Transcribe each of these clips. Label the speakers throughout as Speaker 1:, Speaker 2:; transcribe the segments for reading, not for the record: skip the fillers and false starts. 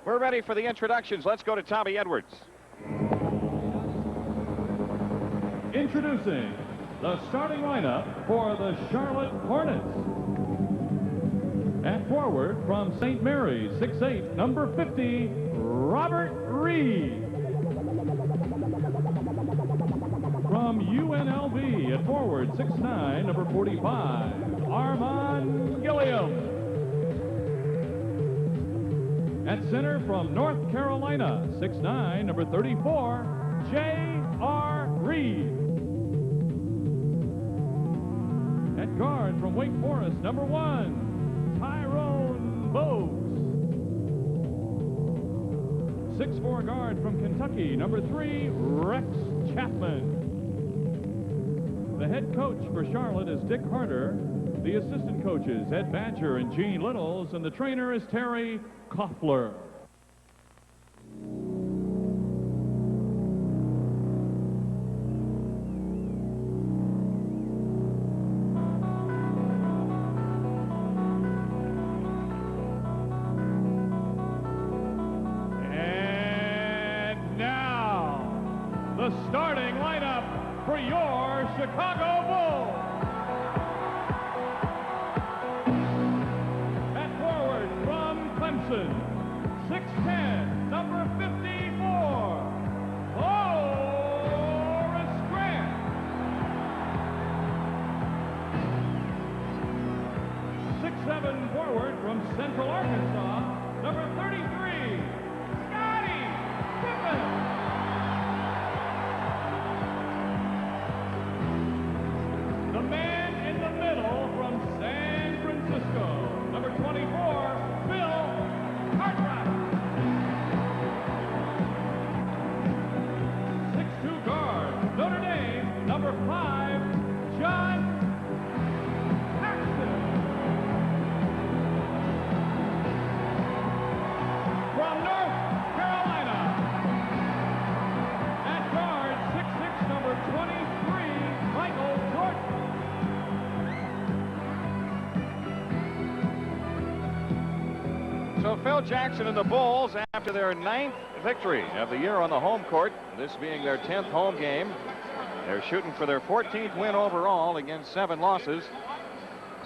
Speaker 1: We're ready for the introductions. Let's go to Tommy Edwards.
Speaker 2: Introducing the starting lineup for the Charlotte Hornets. At forward from St. Mary's, 6'8", number 50, Robert Reed. From UNLV at forward, 6'9", number 45, Armand Gilliam. At center from North Carolina, 6'9", number 34, J.R. Reed. At guard from Wake Forest, number 1, Tyrone Bogues. 6'4" guard from Kentucky, number 3, Rex Chapman. The head coach for Charlotte is Dick Harder. The assistant coaches, Ed Badger and Gene Littles, and the trainer is Terry Koffler. And now, the starting lineup for your Chicago Bulls. At forward from Clemson, 6'10", number 54, Horace Grant. 6'7" forward from Central Arkansas, number 33, Scottie Pippen. The man in the middle from San Francisco, number 24, Bill Cartwright. 6'2" guard, Notre Dame, number 5, John Paxton. From North Carolina, at guard, 6'6", number 23, Michael Jordan.
Speaker 1: So Phil Jackson and the Bulls, after their 9th victory of the year on the home court, this being their 10th home game, they're shooting for their 14th win overall against 7 losses.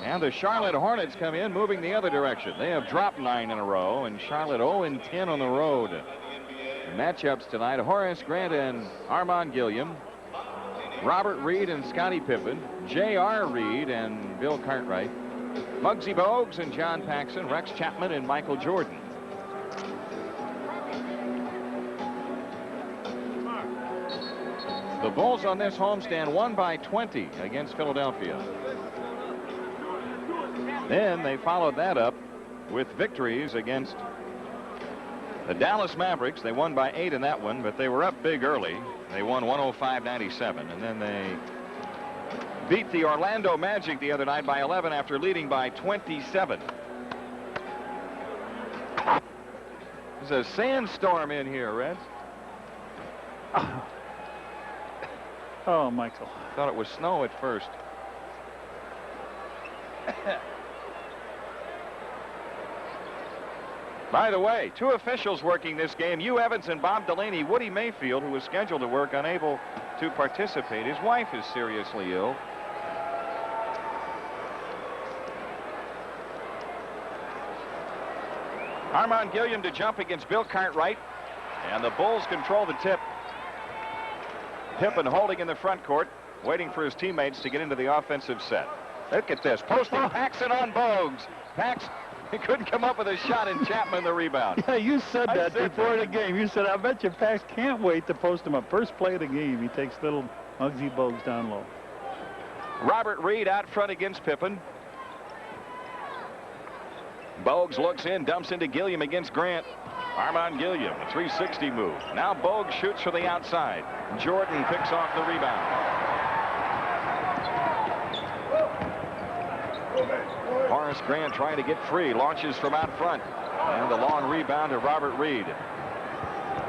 Speaker 1: And the Charlotte Hornets come in moving the other direction. They have dropped 9 in a row, and Charlotte 0-10 on the road. The matchups tonight, Horace Grant and Armand Gilliam, Robert Reed and Scottie Pippen, J.R. Reed and Bill Cartwright, Muggsy Bogues and John Paxson, Rex Chapman and Michael Jordan. The Bulls on this homestand won by 20 against Philadelphia. Then they followed that up with victories against the Dallas Mavericks. They won by 8 in that one, but they were up big early. They won 105-97, and then they beat the Orlando Magic the other night by 11 after leading by 27. There's a sandstorm in here, Reds.
Speaker 3: Oh, Michael.
Speaker 1: Thought it was snow at first. By the way, 2 officials working this game, Hugh Evans and Bob Delaney. Woody Mayfield, who was scheduled to work, unable to participate. His wife is seriously ill. Armand Gilliam to jump against Bill Cartwright, and the Bulls control the tip. Pippen holding in the front court, waiting for his teammates to get into the offensive set. Look at this, posting Paxson on Bogues. Paxson couldn't come up with a shot, and Chapman the rebound.
Speaker 3: Yeah, you said that before the game. You said, I bet you Pax can't wait to post him up. First play of the game, he takes little Muggsy Bogues down low.
Speaker 1: Robert Reed out front against Pippen. Bogues looks in, dumps into Gilliam against Grant. Armand Gilliam, a 360 move. Now Bogues shoots from the outside. Jordan picks off the rebound. Horace Grant trying to get free, launches from out front. And the long rebound to Robert Reed.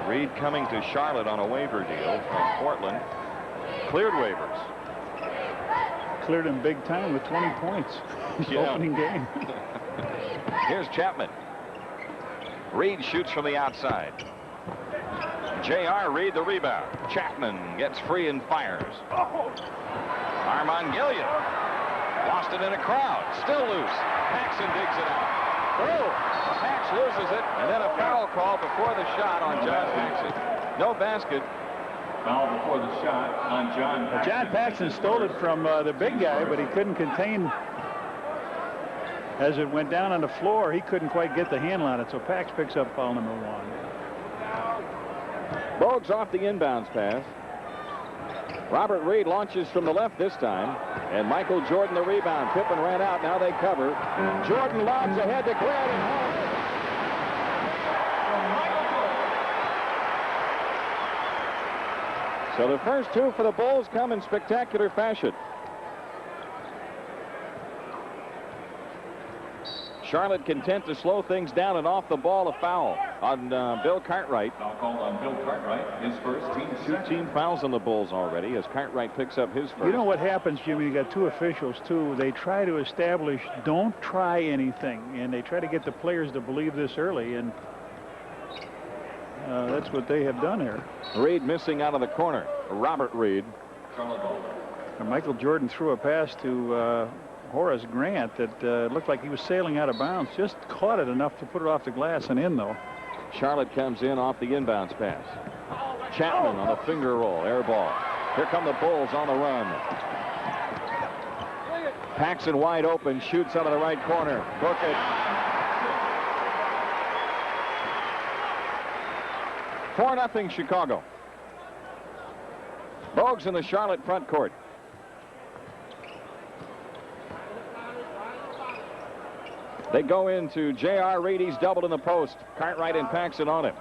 Speaker 1: Reed coming to Charlotte on a waiver deal from Portland. Cleared waivers.
Speaker 3: Cleared him big time with 20 points.
Speaker 1: Yeah.
Speaker 3: Opening game.
Speaker 1: Here's Chapman. Reed shoots from the outside. J.R. Reed the rebound. Chapman gets free and fires. Armand Gilliam lost it in a crowd. Still loose. Paxson digs it out. Pax loses it, and then a foul call before the shot on John Paxson. No basket.
Speaker 2: Foul before the shot on John Paxson.
Speaker 3: John Paxson stole it from the big guy, but he couldn't contain. As it went down on the floor, he couldn't quite get the handle on it, so Pax picks up foul number 1.
Speaker 1: Bogues off the inbounds pass. Robert Reed launches from the left this time, and Michael Jordan the rebound. Pippen ran out. Now they cover. Jordan lobs ahead to Grant and home. So the first 2 for the Bulls come in spectacular fashion. Charlotte content to slow things down, and off the ball a foul on Bill Cartwright.
Speaker 2: Foul called on Bill Cartwright, his first, team
Speaker 1: 2 team fouls on the Bulls already as Cartwright picks up his first.
Speaker 3: You know what happens, Jimmy? You got 2 officials, too. They try to establish, don't try anything, and they try to get the players to believe this early, and that's what they have done here.
Speaker 1: Reed missing out of the corner. Robert Reed.
Speaker 3: And Michael Jordan threw a pass to Horace Grant that looked like he was sailing out of bounds. Just caught it enough to put it off the glass and in, though.
Speaker 1: Charlotte comes in off the inbounds pass. Chapman on a finger roll. Air ball. Here come the Bulls on the run. Paxson wide open. Shoots out of the right corner. Book it. 4-0 Chicago. Bogues in the Charlotte front court. They go into J.R. Reed. He's doubled in the post. Cartwright and Paxson on him.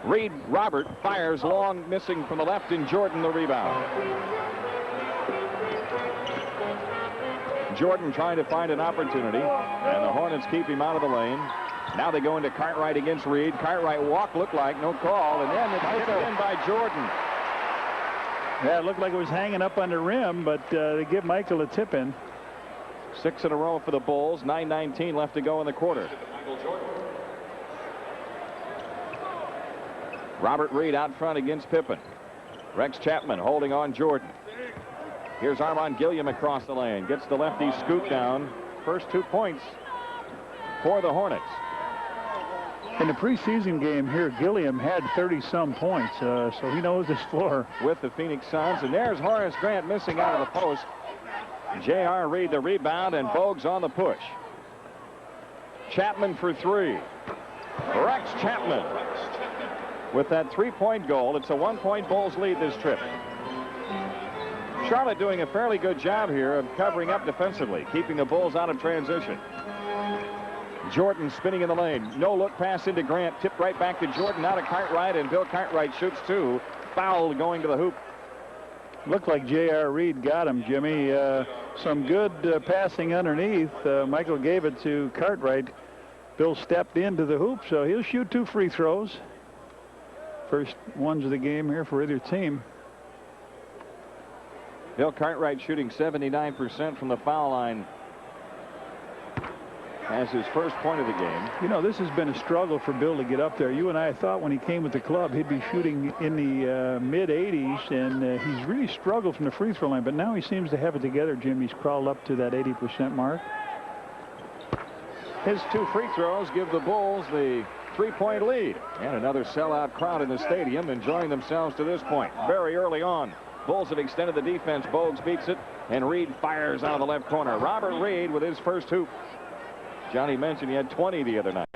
Speaker 1: Reed, Robert fires long, missing from the left, and Jordan the rebound. Jordan trying to find an opportunity, and the Hornets keep him out of the lane. Now they go into Cartwright against Reed. Cartwright walk, looked like no call, and then it's tipped in by Jordan.
Speaker 3: Yeah, it looked like it was hanging up on the rim, but they give Michael a tip in.
Speaker 1: 6 in a row for the Bulls. 9:19 left to go in the quarter. Robert Reed out front against Pippen. Rex Chapman holding on Jordan. Here's Armand Gilliam across the lane. Gets the lefty scoop down. First 2 points for the Hornets.
Speaker 3: In the preseason game here, Gilliam had 30-some points, so he knows his floor.
Speaker 1: With the Phoenix Suns, and there's Horace Grant missing out of the post. J.R. Reed the rebound, and Bogues on the push. Chapman for 3. Rex Chapman with that 3-point goal. It's a 1-point Bulls lead this trip. Charlotte doing a fairly good job here of covering up defensively, keeping the Bulls out of transition. Jordan spinning in the lane. No look pass into Grant. Tipped right back to Jordan. Out of Cartwright, and Bill Cartwright shoots 2. Foul going to the hoop.
Speaker 3: Looked like J.R. Reed got him, Jimmy. Some good passing underneath. Michael gave it to Cartwright. Bill stepped into the hoop, so he'll shoot 2 free throws. First ones of the game here for either team.
Speaker 1: Bill Cartwright shooting 79% from the foul line. Has his first point of the game.
Speaker 3: You know, this has been a struggle for Bill to get up there. You and I thought when he came with the club he'd be shooting in the mid-80s, and he's really struggled from the free throw line, but now he seems to have it together, Jim. He's crawled up to that 80% mark.
Speaker 1: His 2 free throws give the Bulls the 3-point lead, and another sellout crowd in the stadium enjoying themselves to this point. Very early on, Bulls have extended the defense. Bogues beats it, and Reed fires out of the left corner. Robert Reed with his first hoop. Johnny mentioned he had 20 the other night.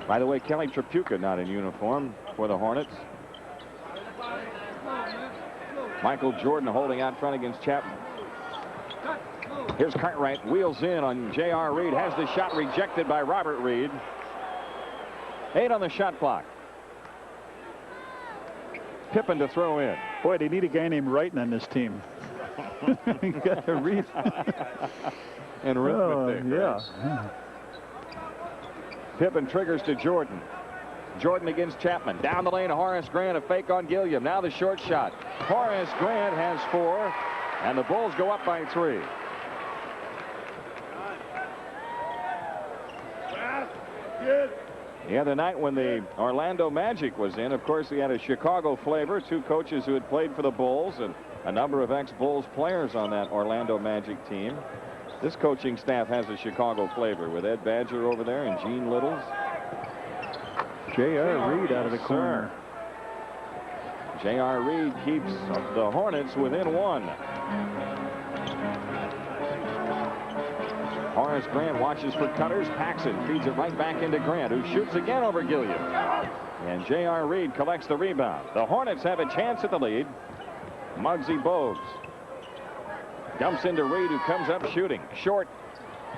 Speaker 1: By the way, Kelly Tripucka not in uniform for the Hornets. Michael Jordan holding out front against Chapman. Here's Cartwright, wheels in on J.R. Reed. Has the shot rejected by Robert Reed. 8 on the shot clock. Pippen to throw in.
Speaker 3: Boy, they need a guy named Wrighton on this team. You got to read.
Speaker 1: And
Speaker 3: yeah.
Speaker 1: Pippen triggers to Jordan. Jordan against Chapman. Down the lane, Horace Grant, a fake on Gilliam. Now the short shot. Horace Grant has 4, and the Bulls go up by 3. The other night when the Orlando Magic was in, of course, he had a Chicago flavor. 2 coaches who had played for the Bulls and a number of ex-Bulls players on that Orlando Magic team. This coaching staff has a Chicago flavor with Ed Badger over there and Gene Littles.
Speaker 3: J.R. Reed out of the corner.
Speaker 1: J.R. Reed keeps the Hornets within 1. Horace Grant watches for cutters, packs it, feeds it right back into Grant, who shoots again over Gilliam. And J.R. Reed collects the rebound. The Hornets have a chance at the lead. Muggsy Bogues dumps into Reed, who comes up shooting. Short.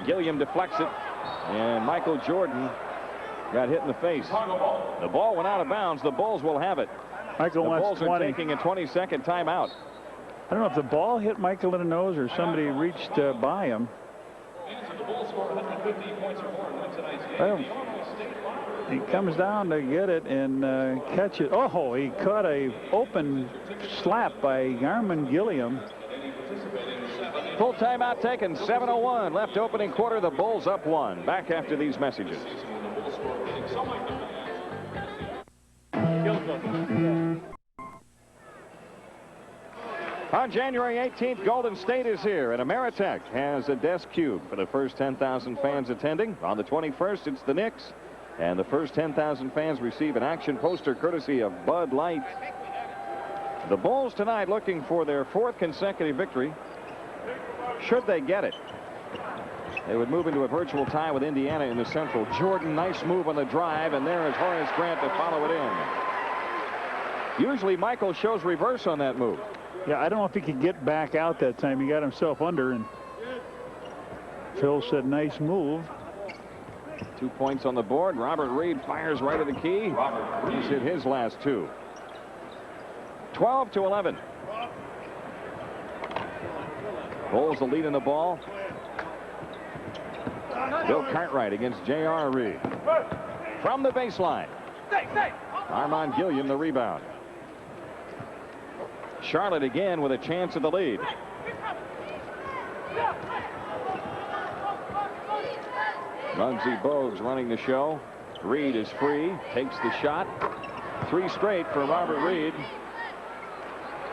Speaker 1: Gilliam deflects it. And Michael Jordan got hit in the face. The ball went out of bounds. The Bulls will have it.
Speaker 3: Michael
Speaker 1: the
Speaker 3: wants
Speaker 1: Bulls
Speaker 3: 20.
Speaker 1: are taking a 20-second timeout.
Speaker 3: I don't know if the ball hit Michael in the nose or somebody reached by him. Well, he comes down to get it and catch it. Oh, he caught a open slap by Armand Gilliam.
Speaker 1: Full timeout taken. 7:01 left opening quarter. The Bulls up 1. Back after these messages. On January 18th, Golden State is here, and Ameritech has a desk cube for the first 10,000 fans attending. On the 21st, it's the Knicks, and the first 10,000 fans receive an action poster courtesy of Bud Light. The Bulls tonight looking for their 4th consecutive victory. Should they get it, they would move into a virtual tie with Indiana in the Central. Jordan, nice move on the drive, and there is Horace Grant to follow it in. Usually Michael shows reverse on that move.
Speaker 3: Yeah, I don't know if he could get back out that time. He got himself under, and Phil said nice move.
Speaker 1: 2 points on the board. Robert Reed fires right at the key. He's hit his last 2. 12-11. Bulls the lead in the ball. Bill Cartwright against J.R. Reed. From the baseline. Armand Gilliam the rebound. Charlotte again with a chance at the lead. Muggsy Bogues running the show. Reed is free, takes the shot. 3 straight for Robert Reed.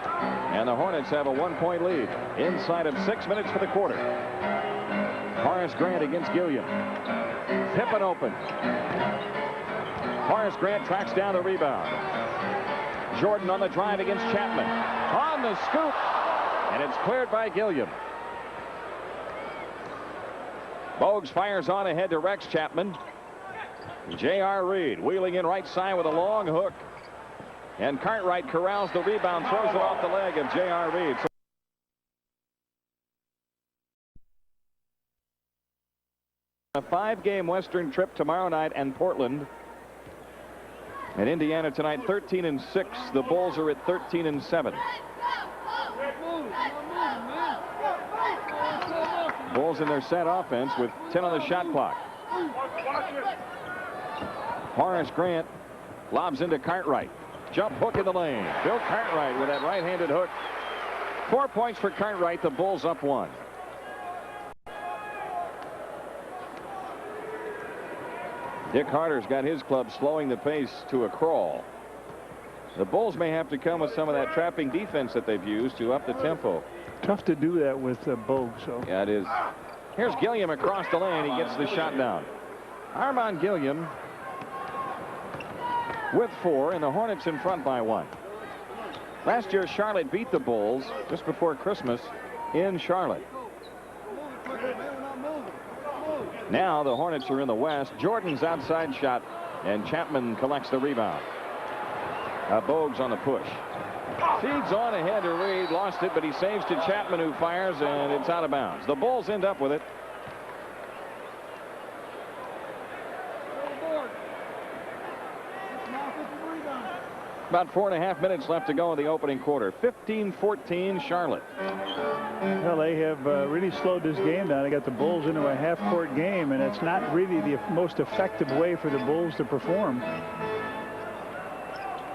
Speaker 1: And the Hornets have a 1-point lead inside of 6 minutes for the quarter. Horace Grant against Gilliam. Pippen open. Horace Grant tracks down the rebound. Jordan on the drive against Chapman. On the scoop. And it's cleared by Gilliam. Bogues fires on ahead to Rex Chapman. J.R. Reed wheeling in right side with a long hook. And Cartwright corrals the rebound, throws it off the leg of J.R. Reed. A 5-game Western trip tomorrow night and Portland. And Indiana tonight 13-6. The Bulls are at 13-7. Bulls in their set offense with 10 on the shot clock. Horace Grant lobs into Cartwright. Jump hook in the lane. Bill Cartwright with that right-handed hook. 4 points for Cartwright. The Bulls up 1. Dick Harder's got his club slowing the pace to a crawl. The Bulls may have to come with some of that trapping defense that they've used to up the tempo.
Speaker 3: Tough to do that with Bogues. So.
Speaker 1: Yeah, it is. Here's Gilliam across the lane. He gets the shot down. Armand Gilliam with 4, and the Hornets in front by 1. Last year, Charlotte beat the Bulls just before Christmas in Charlotte. Now the Hornets are in the West. Jordan's outside shot, and Chapman collects the rebound. Bogues on the push. Feeds on ahead to Reed. Lost it, but he saves to Chapman, who fires, and it's out of bounds. The Bulls end up with it. About 4.5 minutes left to go in the opening quarter. 15-14 Charlotte.
Speaker 3: Well, they have really slowed this game down. They got the Bulls into a half-court game, and it's not really the most effective way for the Bulls to perform.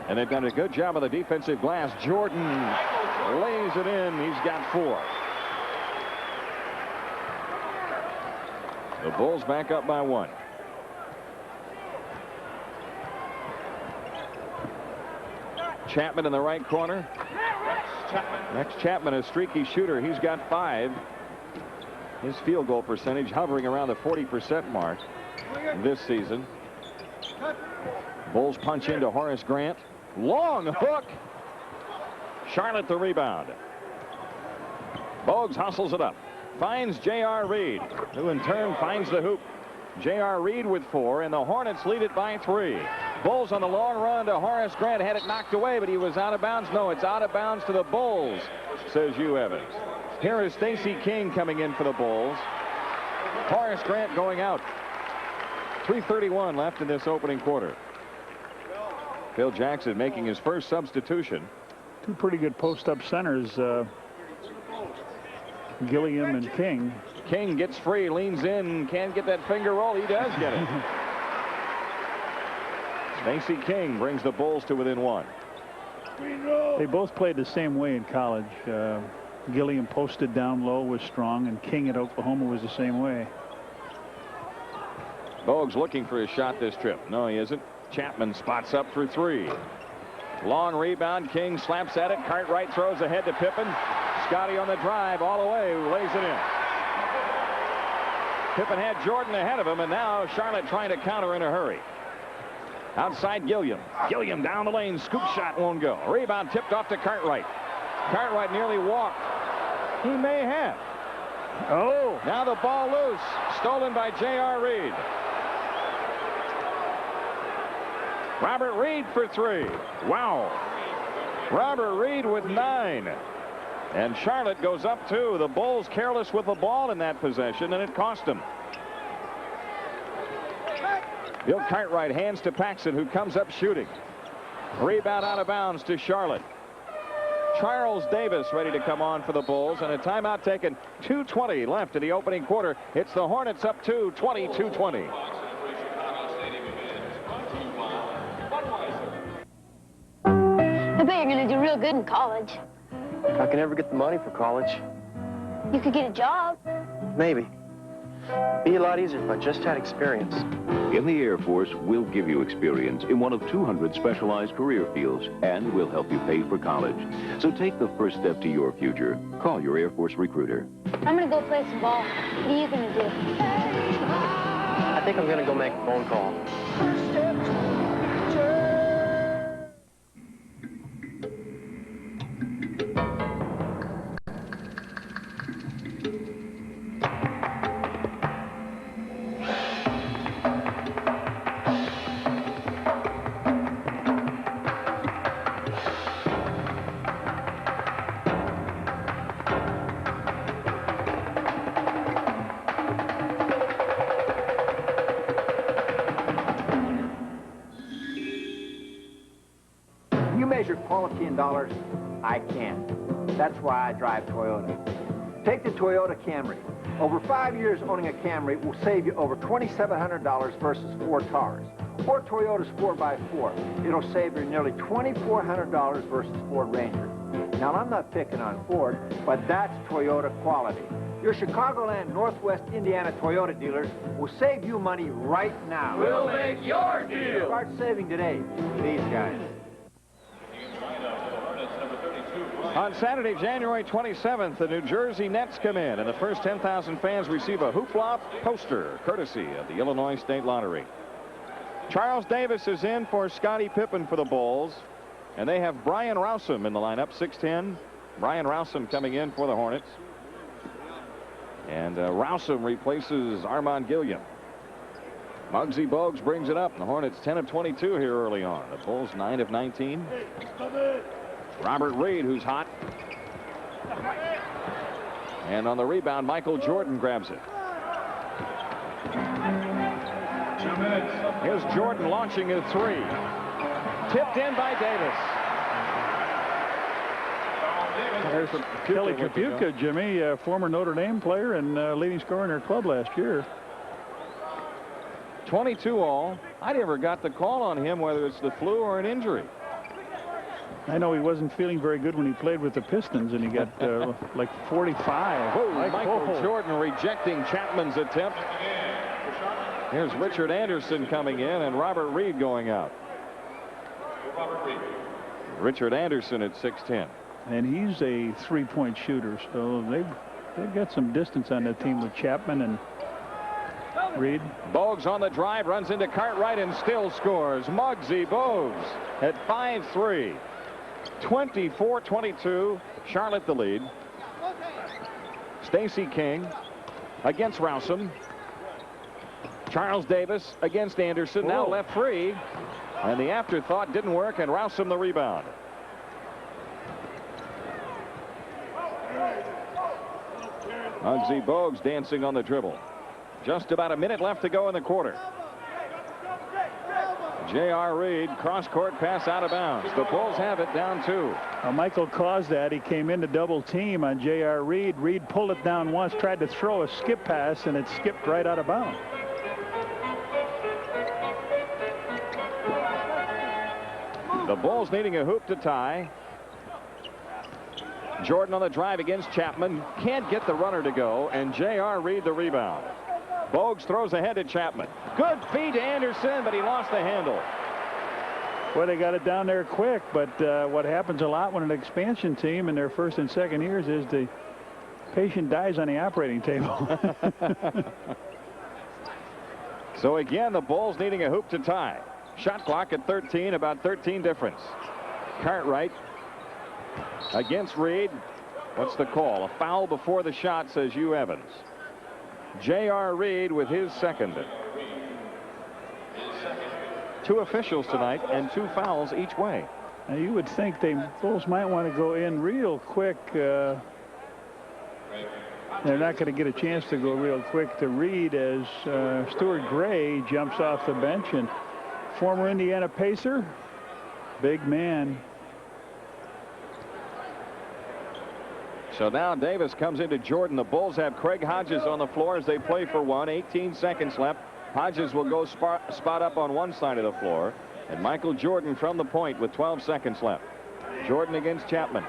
Speaker 1: And they've done a good job of the defensive glass. Jordan lays it in. He's got 4. The Bulls back up by 1. Chapman in the right corner. Rex Chapman, a streaky shooter. He's got 5. His field goal percentage hovering around the 40% mark this season. Bulls punch into Horace Grant. Long hook. Charlotte the rebound. Bogues hustles it up. Finds J.R. Reed, who in turn finds the hoop. J.R. Reed with 4, and the Hornets lead it by 3. Bulls on the long run to Horace Grant. Had it knocked away, but he was out of bounds. No, it's out of bounds to the Bulls, says Hugh Evans. Here is Stacey King coming in for the Bulls. Horace Grant going out. 3:31 left in this opening quarter. Phil Jackson making his first substitution.
Speaker 3: 2 pretty good post-up centers, Gilliam and King.
Speaker 1: King gets free, leans in, can't get that finger roll. He does get it. Stacey King brings the Bulls to within 1.
Speaker 3: They both played the same way in college. Gilliam posted down low, was strong, and King at Oklahoma was the same way.
Speaker 1: Bogues looking for his shot this trip. No, he isn't. Chapman spots up for 3. Long rebound. King slaps at it. Cartwright throws ahead to Pippen. Scotty on the drive all the way, lays it in. Pippen had Jordan ahead of him, and now Charlotte trying to counter in a hurry. Outside Gilliam. Gilliam down the lane. Scoop shot won't go. Rebound tipped off to Cartwright. Cartwright nearly walked. He may have. Oh, now the ball loose. Stolen by J.R. Reed. Robert Reed for 3. Wow. Robert Reed with 9. And Charlotte goes up 2. The Bulls careless with the ball in that possession, and it cost them. Bill Cartwright hands to Paxson, who comes up shooting. Rebound out of bounds to Charlotte. Charles Davis ready to come on for the Bulls, and a timeout taken. 2:20 left in the opening quarter. It's the Hornets up 2, 22-20.
Speaker 4: I bet you're going to do real good in college.
Speaker 5: I can never get the money for college.
Speaker 4: You could get a job.
Speaker 5: Maybe. Be a lot easier if I just had experience.
Speaker 6: In the Air Force, we'll give you experience in one of 200 specialized career fields, and we'll help you pay for college. So take the first step to your future. Call your Air Force recruiter.
Speaker 4: I'm going to go play some ball. What are you going to do?
Speaker 5: I think I'm going to go make a phone call.
Speaker 7: Quality in dollars, I can. That's why I drive Toyota. Take the Toyota Camry. Over 5 years owning a Camry will save you over $2,700 versus 4 cars. Or Toyota's 4x4. It'll save you nearly $2,400 versus Ford Ranger. Now, I'm not picking on Ford, but that's Toyota quality. Your Chicagoland Northwest Indiana Toyota dealers will save you money right now.
Speaker 8: We'll make your deal.
Speaker 7: Start saving today. These guys.
Speaker 1: On Saturday, January 27th, the New Jersey Nets come in, and the first 10,000 fans receive a hoopla poster, courtesy of the Illinois State Lottery. Charles Davis is in for Scottie Pippen for the Bulls, and they have Brian Rousum in the lineup, 6'10". Brian Rousum coming in for the Hornets. And Rousum replaces Armand Gilliam. Muggsy Bogues brings it up, and the Hornets 10 of 22 here early on. The Bulls 9 of 19. Robert Reed, who's hot. And on the rebound, Michael Jordan grabs it. Here's Jordan launching a 3. Tipped in by Davis.
Speaker 3: There's Kelly Tripucka, Jimmy, former Notre Dame player and leading scorer in her club last year.
Speaker 1: 22 all. I never got the call on him, whether it's the flu or an injury.
Speaker 3: I know he wasn't feeling very good when he played with the Pistons, and he got like 45.
Speaker 1: Michael Jordan rejecting Chapman's attempt. Here's Richard Anderson coming in, and Robert Reed going out. Richard Anderson at 6'10".
Speaker 3: And he's a three-point shooter, so they've got some distance on that team with Chapman and Reed.
Speaker 1: Bogues on the drive, runs into Cartwright and still scores. Muggsy Bogues at 5'3". 24-22. Charlotte the lead. Stacey King against Rousum. Charles Davis against Anderson. Now left free. And the afterthought didn't work, and Rousum the rebound. Muggsy Bogues dancing on the dribble. Just about a minute left to go in the quarter. J.R. Reed, cross-court pass out of bounds. The Bulls have it down 2.
Speaker 3: Michael caused that. He came in to double team on J.R. Reed. Reed pulled it down once, tried to throw a skip pass, and it skipped right out of bounds.
Speaker 1: The Bulls needing a hoop to tie. Jordan on the drive against Chapman. Can't get the runner to go, and J.R. Reed the rebound. Bogues throws ahead to Chapman. Good feed to Anderson, but he lost the handle.
Speaker 3: Well, they got it down there quick, but what happens a lot when an expansion team in their first and second years is the patient dies on the operating table.
Speaker 1: So again, the Bulls needing a hoop to tie. Shot clock at 13, about 13 difference. Cartwright against Reed. What's the call? A foul before the shot, says Hugh Evans. J.R. Reed with his second. 2 officials tonight and 2 fouls each way.
Speaker 3: Now you would think the Bulls might want to go in real quick. They're not going to get a chance to go real quick to Reed as Stuart Gray jumps off the bench, and former Indiana Pacer, big man.
Speaker 1: So now Davis comes into Jordan. The Bulls have Craig Hodges on the floor as they play for 1. 18 seconds left. Hodges will go spot up on one side of the floor, and Michael Jordan from the point with 12 seconds left. Jordan against Chapman.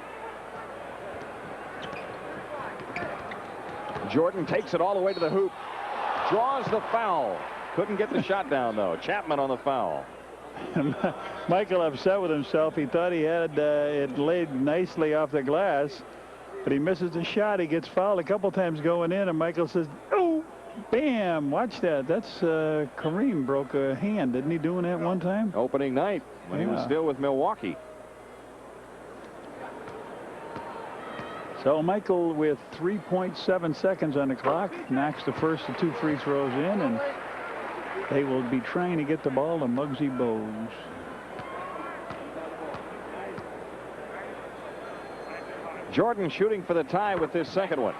Speaker 1: Jordan takes it all the way to the hoop. Draws the foul. Couldn't get the shot down, though. Chapman on the foul.
Speaker 3: Michael upset with himself. He thought he had it laid nicely off the glass, but he misses the shot. He gets fouled a couple times going in, and Michael says, oh, bam, watch that. That's Kareem broke a hand. Didn't he doing that one time?
Speaker 1: Opening night when he was still with Milwaukee.
Speaker 3: So Michael with 3.7 seconds on the clock knocks the first of 2 free throws in, and they will be trying to get the ball to Muggsy Bogues.
Speaker 1: Jordan shooting for the tie with this second one.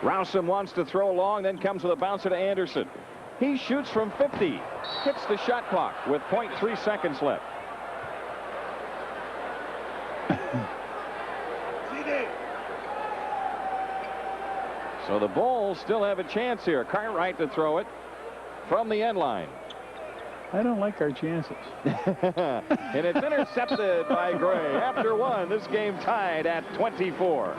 Speaker 1: Rousum wants to throw long, then comes with a bouncer to Anderson. He shoots from 50. Hits the shot clock with 0.3 seconds left. So the Bulls still have a chance here. Cartwright to throw it from the end line.
Speaker 3: I don't like our chances.
Speaker 1: And it's intercepted by Gray. After 1, this game tied at 24.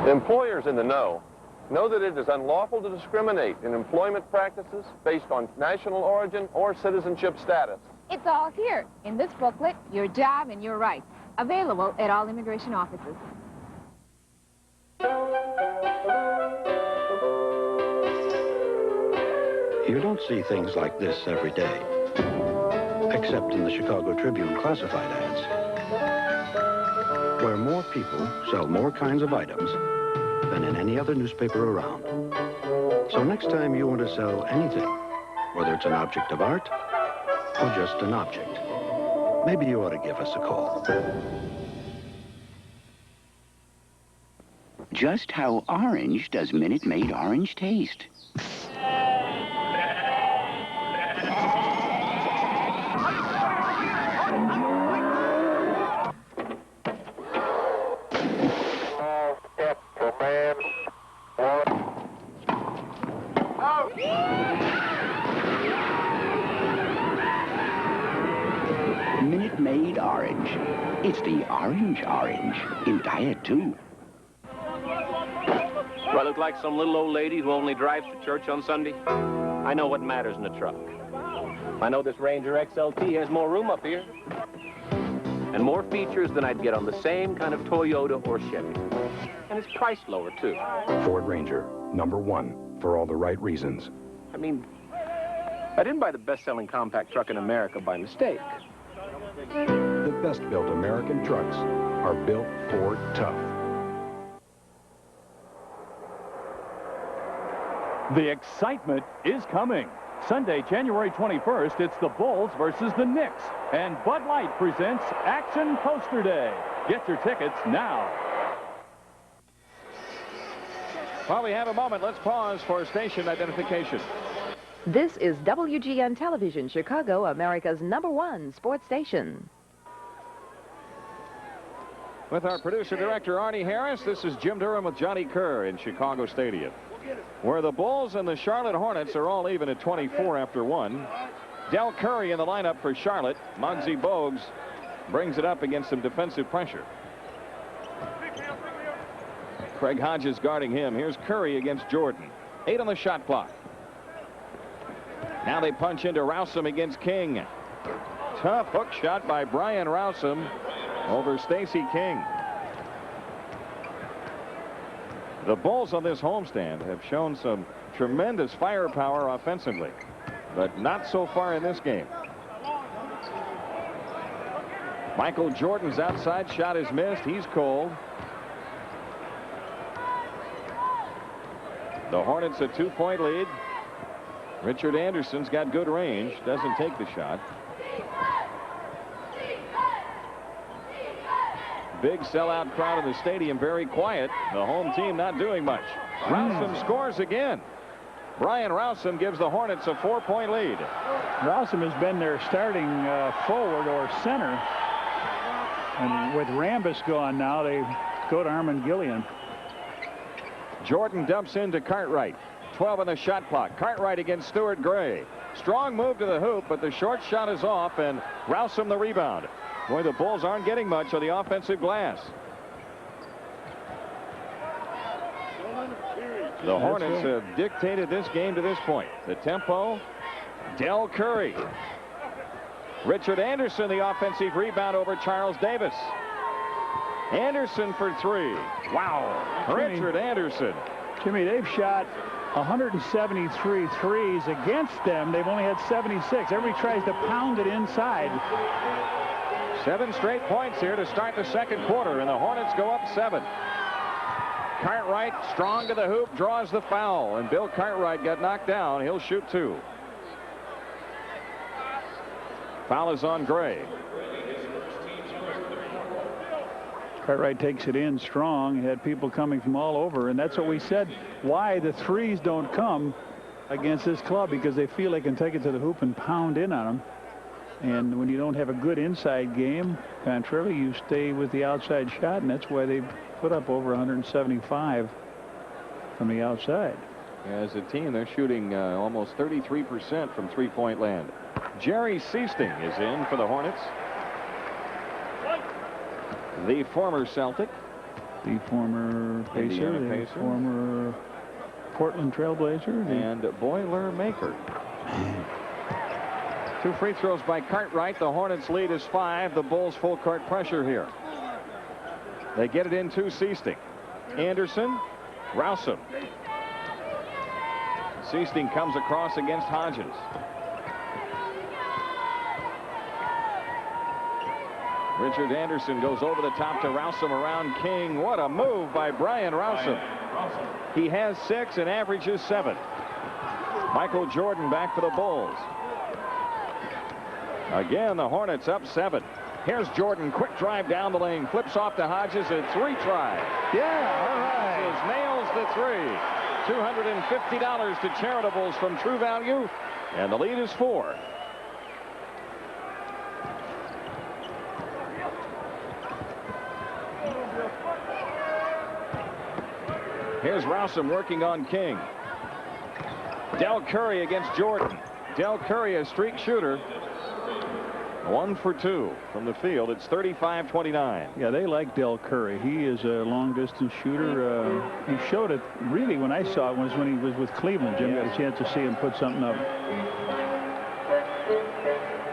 Speaker 8: Employers in the know that it is unlawful to discriminate in employment practices based on national origin or citizenship status.
Speaker 9: It's all here in this booklet, Your Job and Your Rights, available at all immigration offices.
Speaker 10: You don't see things like this every day, except in the Chicago Tribune classified ads, where more people sell more kinds of items than in any other newspaper around. So next time you want to sell anything, whether it's an object of art or just an object, maybe you ought to give us a call.
Speaker 11: Just how orange does Minute Maid orange taste? Minute Maid orange. It's the orange in diet, too.
Speaker 12: Do I look like some little old lady who only drives to church on Sunday? I know what matters in a truck. I know this Ranger XLT has more room up here. And more features than I'd get on the same kind of Toyota or Chevy. And it's priced lower, too.
Speaker 13: Ford Ranger, #1 for all the right reasons.
Speaker 12: I mean, I didn't buy the best-selling compact truck in America by mistake.
Speaker 13: The best-built American trucks are built Ford tough.
Speaker 2: The excitement is coming. Sunday, January 21st, it's the Bulls versus the Knicks. And Bud Light presents Action Poster Day. Get your tickets now.
Speaker 1: While we have a moment, let's pause for station identification.
Speaker 14: This is WGN Television, Chicago, America's #1 sports station.
Speaker 1: With our producer-director, Arnie Harris, this is Jim Durham with Johnny Kerr in Chicago Stadium, where the Bulls and the Charlotte Hornets are all even at 24 after 1. Del Curry in the lineup for Charlotte. Muggsy Bogues brings it up against some defensive pressure. Craig Hodges guarding him. Here's Curry against Jordan. 8 on the shot clock. Now they punch into Rousum against King. Tough hook shot by Brian Rousum over Stacey King. The Bulls on this homestand have shown some tremendous firepower offensively, but not so far in this game. Michael Jordan's outside shot is missed. He's cold. The Hornets a 2-point lead. Richard Anderson's got good range. Doesn't take the shot. Big sellout crowd in the stadium, very quiet. The home team not doing much. Rousum scores again. Brian Rousum gives the Hornets a 4-point lead.
Speaker 3: Rousum has been their starting forward or center. And with Rambis gone now, they go to Armand Gillian.
Speaker 1: Jordan dumps into Cartwright. 12 on the shot clock. Cartwright against Stuart Gray. Strong move to the hoop, but the short shot is off, and Rousum the rebound. Boy, the Bulls aren't getting much on the offensive glass. The Hornets have dictated this game to this point. The tempo, Del Curry. Richard Anderson, the offensive rebound over Charles Davis. Anderson for 3. Wow. Richard Anderson.
Speaker 3: Jimmy, they've shot 173 threes against them. They've only had 76. Everybody tries to pound it inside.
Speaker 1: 7 straight points here to start the second quarter, and the Hornets go up 7. Cartwright strong to the hoop, draws the foul, and Bill Cartwright got knocked down. He'll shoot 2. Foul is on Gray.
Speaker 3: Cartwright takes it in strong. He had people coming from all over, and that's what we said, why the threes don't come against this club, because they feel they can take it to the hoop and pound in on them. And when you don't have a good inside game, contrarily, you stay with the outside shot, and that's why they put up over 175 from the outside.
Speaker 1: As a team, they're shooting almost 33% from three-point land. Jerry Seasting is in for the Hornets. The former Celtic.
Speaker 3: The former Pacer. The former Portland Trailblazer.
Speaker 1: And Boilermaker. 2 free throws by Cartwright. The Hornets lead is 5. The Bulls full court pressure here. They get it into Seasting. Anderson. Rousum. Seasting comes across against Hodges. Richard Anderson goes over the top to Rousum around King. What a move by Brian Rousum. He has 6 and averages 7. Michael Jordan back for the Bulls. Again, the Hornets up 7. Here's Jordan. Quick drive down the lane. Flips off to Hodges. A 3 try.
Speaker 3: Yeah, all right.
Speaker 1: Hodges nails the 3. $250 to charitables from True Value. And the lead is 4. Here's Rousum working on King. Del Curry against Jordan. Del Curry, a streak shooter. 1 for 2 from the field. It's 35-29.
Speaker 3: Yeah, they like Del Curry. He is a long-distance shooter. He showed it really when I saw it was when he was with Cleveland. Jim got a chance to see him put something up.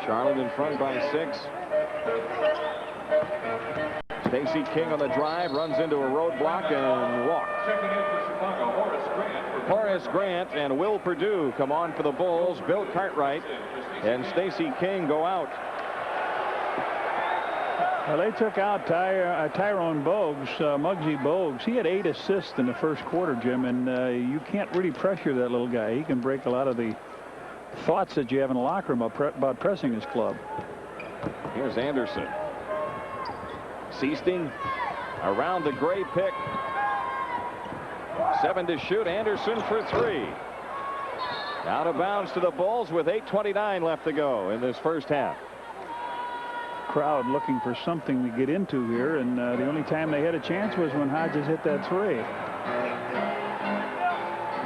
Speaker 1: Charlotte in front by 6. Stacey King on the drive, runs into a roadblock and walks.
Speaker 2: Checking in for Chicago,
Speaker 1: Horace Grant and Will Perdue come on for the Bulls. Bill Cartwright and Stacey King go out.
Speaker 3: Well, they took out Tyrone Bogues, Muggsy Bogues. He had 8 assists in the first quarter, Jim, and you can't really pressure that little guy. He can break a lot of the thoughts that you have in the locker room about pressing his club.
Speaker 1: Here's Anderson. Seasting around the Gray pick. 7 to shoot. Anderson for 3. Out of bounds to the Bulls with 8:29 left to go in this first half.
Speaker 3: Crowd looking for something to get into here, and the only time they had a chance was when Hodges hit that 3.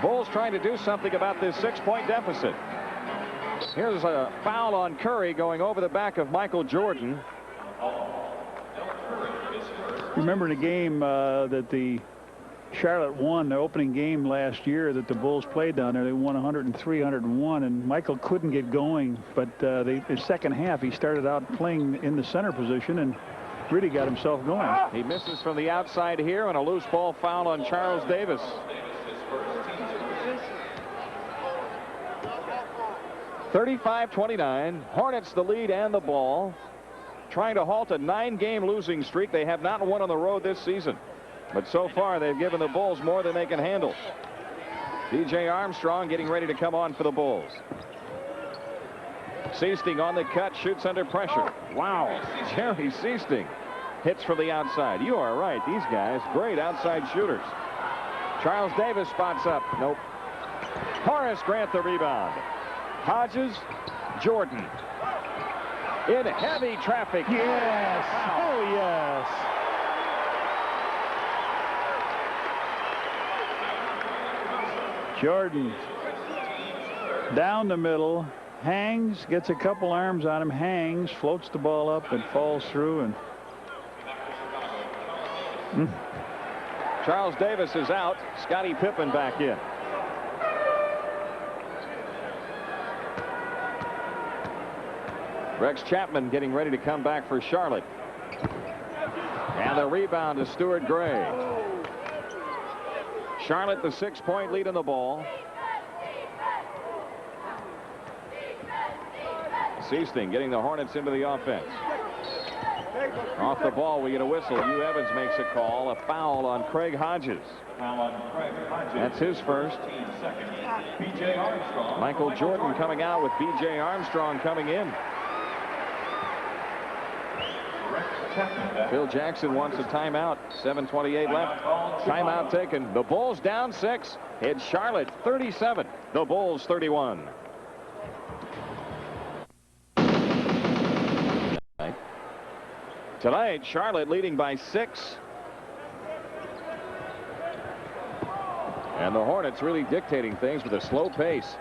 Speaker 1: Bulls trying to do something about this 6-point deficit. Here's a foul on Curry going over the back of Michael Jordan.
Speaker 3: Remember in the game that the Charlotte won, the opening game last year that the Bulls played down there, they won 103-101, and Michael couldn't get going, but the second half he started out playing in the center position and really got himself going.
Speaker 1: He misses from the outside here, and a loose ball foul on Charles Davis. (35-29). Hornets the lead and the ball, trying to halt a 9-game losing streak. They have not won on the road this season, but so far they've given the Bulls more than they can handle. B.J. Armstrong getting ready to come on for the Bulls. Seasting on the cut, shoots under pressure. Wow, Jerry Seasting hits from the outside. You are right, these guys great outside shooters. Charles Davis spots up. Nope. Horace Grant the rebound. Hodges, Jordan in heavy traffic.
Speaker 3: Yes. Oh yes. Jordan down the middle, hangs, gets a couple arms on him, hangs, floats the ball up and falls through. And
Speaker 1: Charles Davis is out. Scottie Pippen back in. Rex Chapman getting ready to come back for Charlotte. And the rebound to Stuart Gray. Charlotte the 6-point lead in the ball. Seasting getting the Hornets into the offense. Off the ball, we get a whistle. Hugh Evans makes a call. A foul on Craig Hodges. That's his first. Michael Jordan coming out with B.J. Armstrong coming in. Phil Jackson wants a timeout. 7:28 left. Timeout taken. The Bulls down 6. It's Charlotte 37. The Bulls 31. Tonight, Charlotte leading by 6. And the Hornets really dictating things with a slow pace.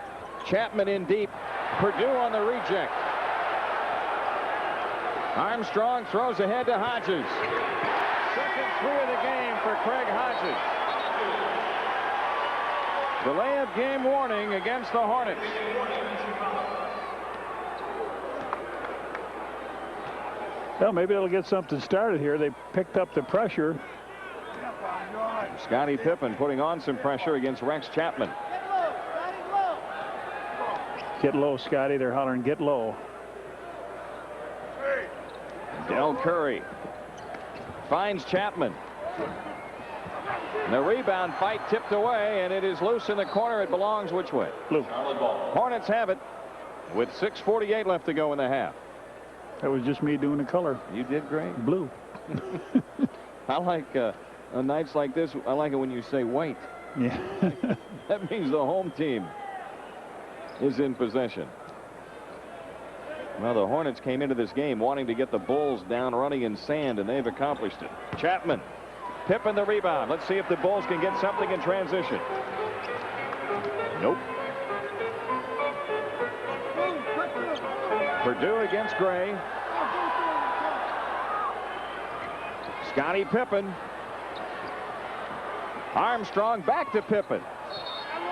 Speaker 1: Chapman in deep. Perdue on the reject. Armstrong throws ahead to Hodges. Second 3 of the game for Craig Hodges. Delay of game warning against the Hornets.
Speaker 3: Well, maybe it'll get something started here. They picked up the pressure.
Speaker 1: Scottie Pippen putting on some pressure against Rex Chapman.
Speaker 3: Get low, Scotty. They're hollering, get low.
Speaker 1: Del Curry finds Chapman. The rebound fight tipped away, and it is loose in the corner. It belongs which way?
Speaker 3: Blue.
Speaker 1: Hornets have it with 6:48 left to go in the half.
Speaker 3: That was just me doing the color.
Speaker 1: You did great.
Speaker 3: Blue.
Speaker 1: I like on nights like this, I like it when you say white.
Speaker 3: Yeah.
Speaker 1: That means the home team is in possession. Well, the Hornets came into this game wanting to get the Bulls down running in sand, and they've accomplished it. Chapman, Pippen the rebound. Let's see if the Bulls can get something in transition. Nope. Perdue against Gray. Scottie Pippen. Armstrong back to Pippen.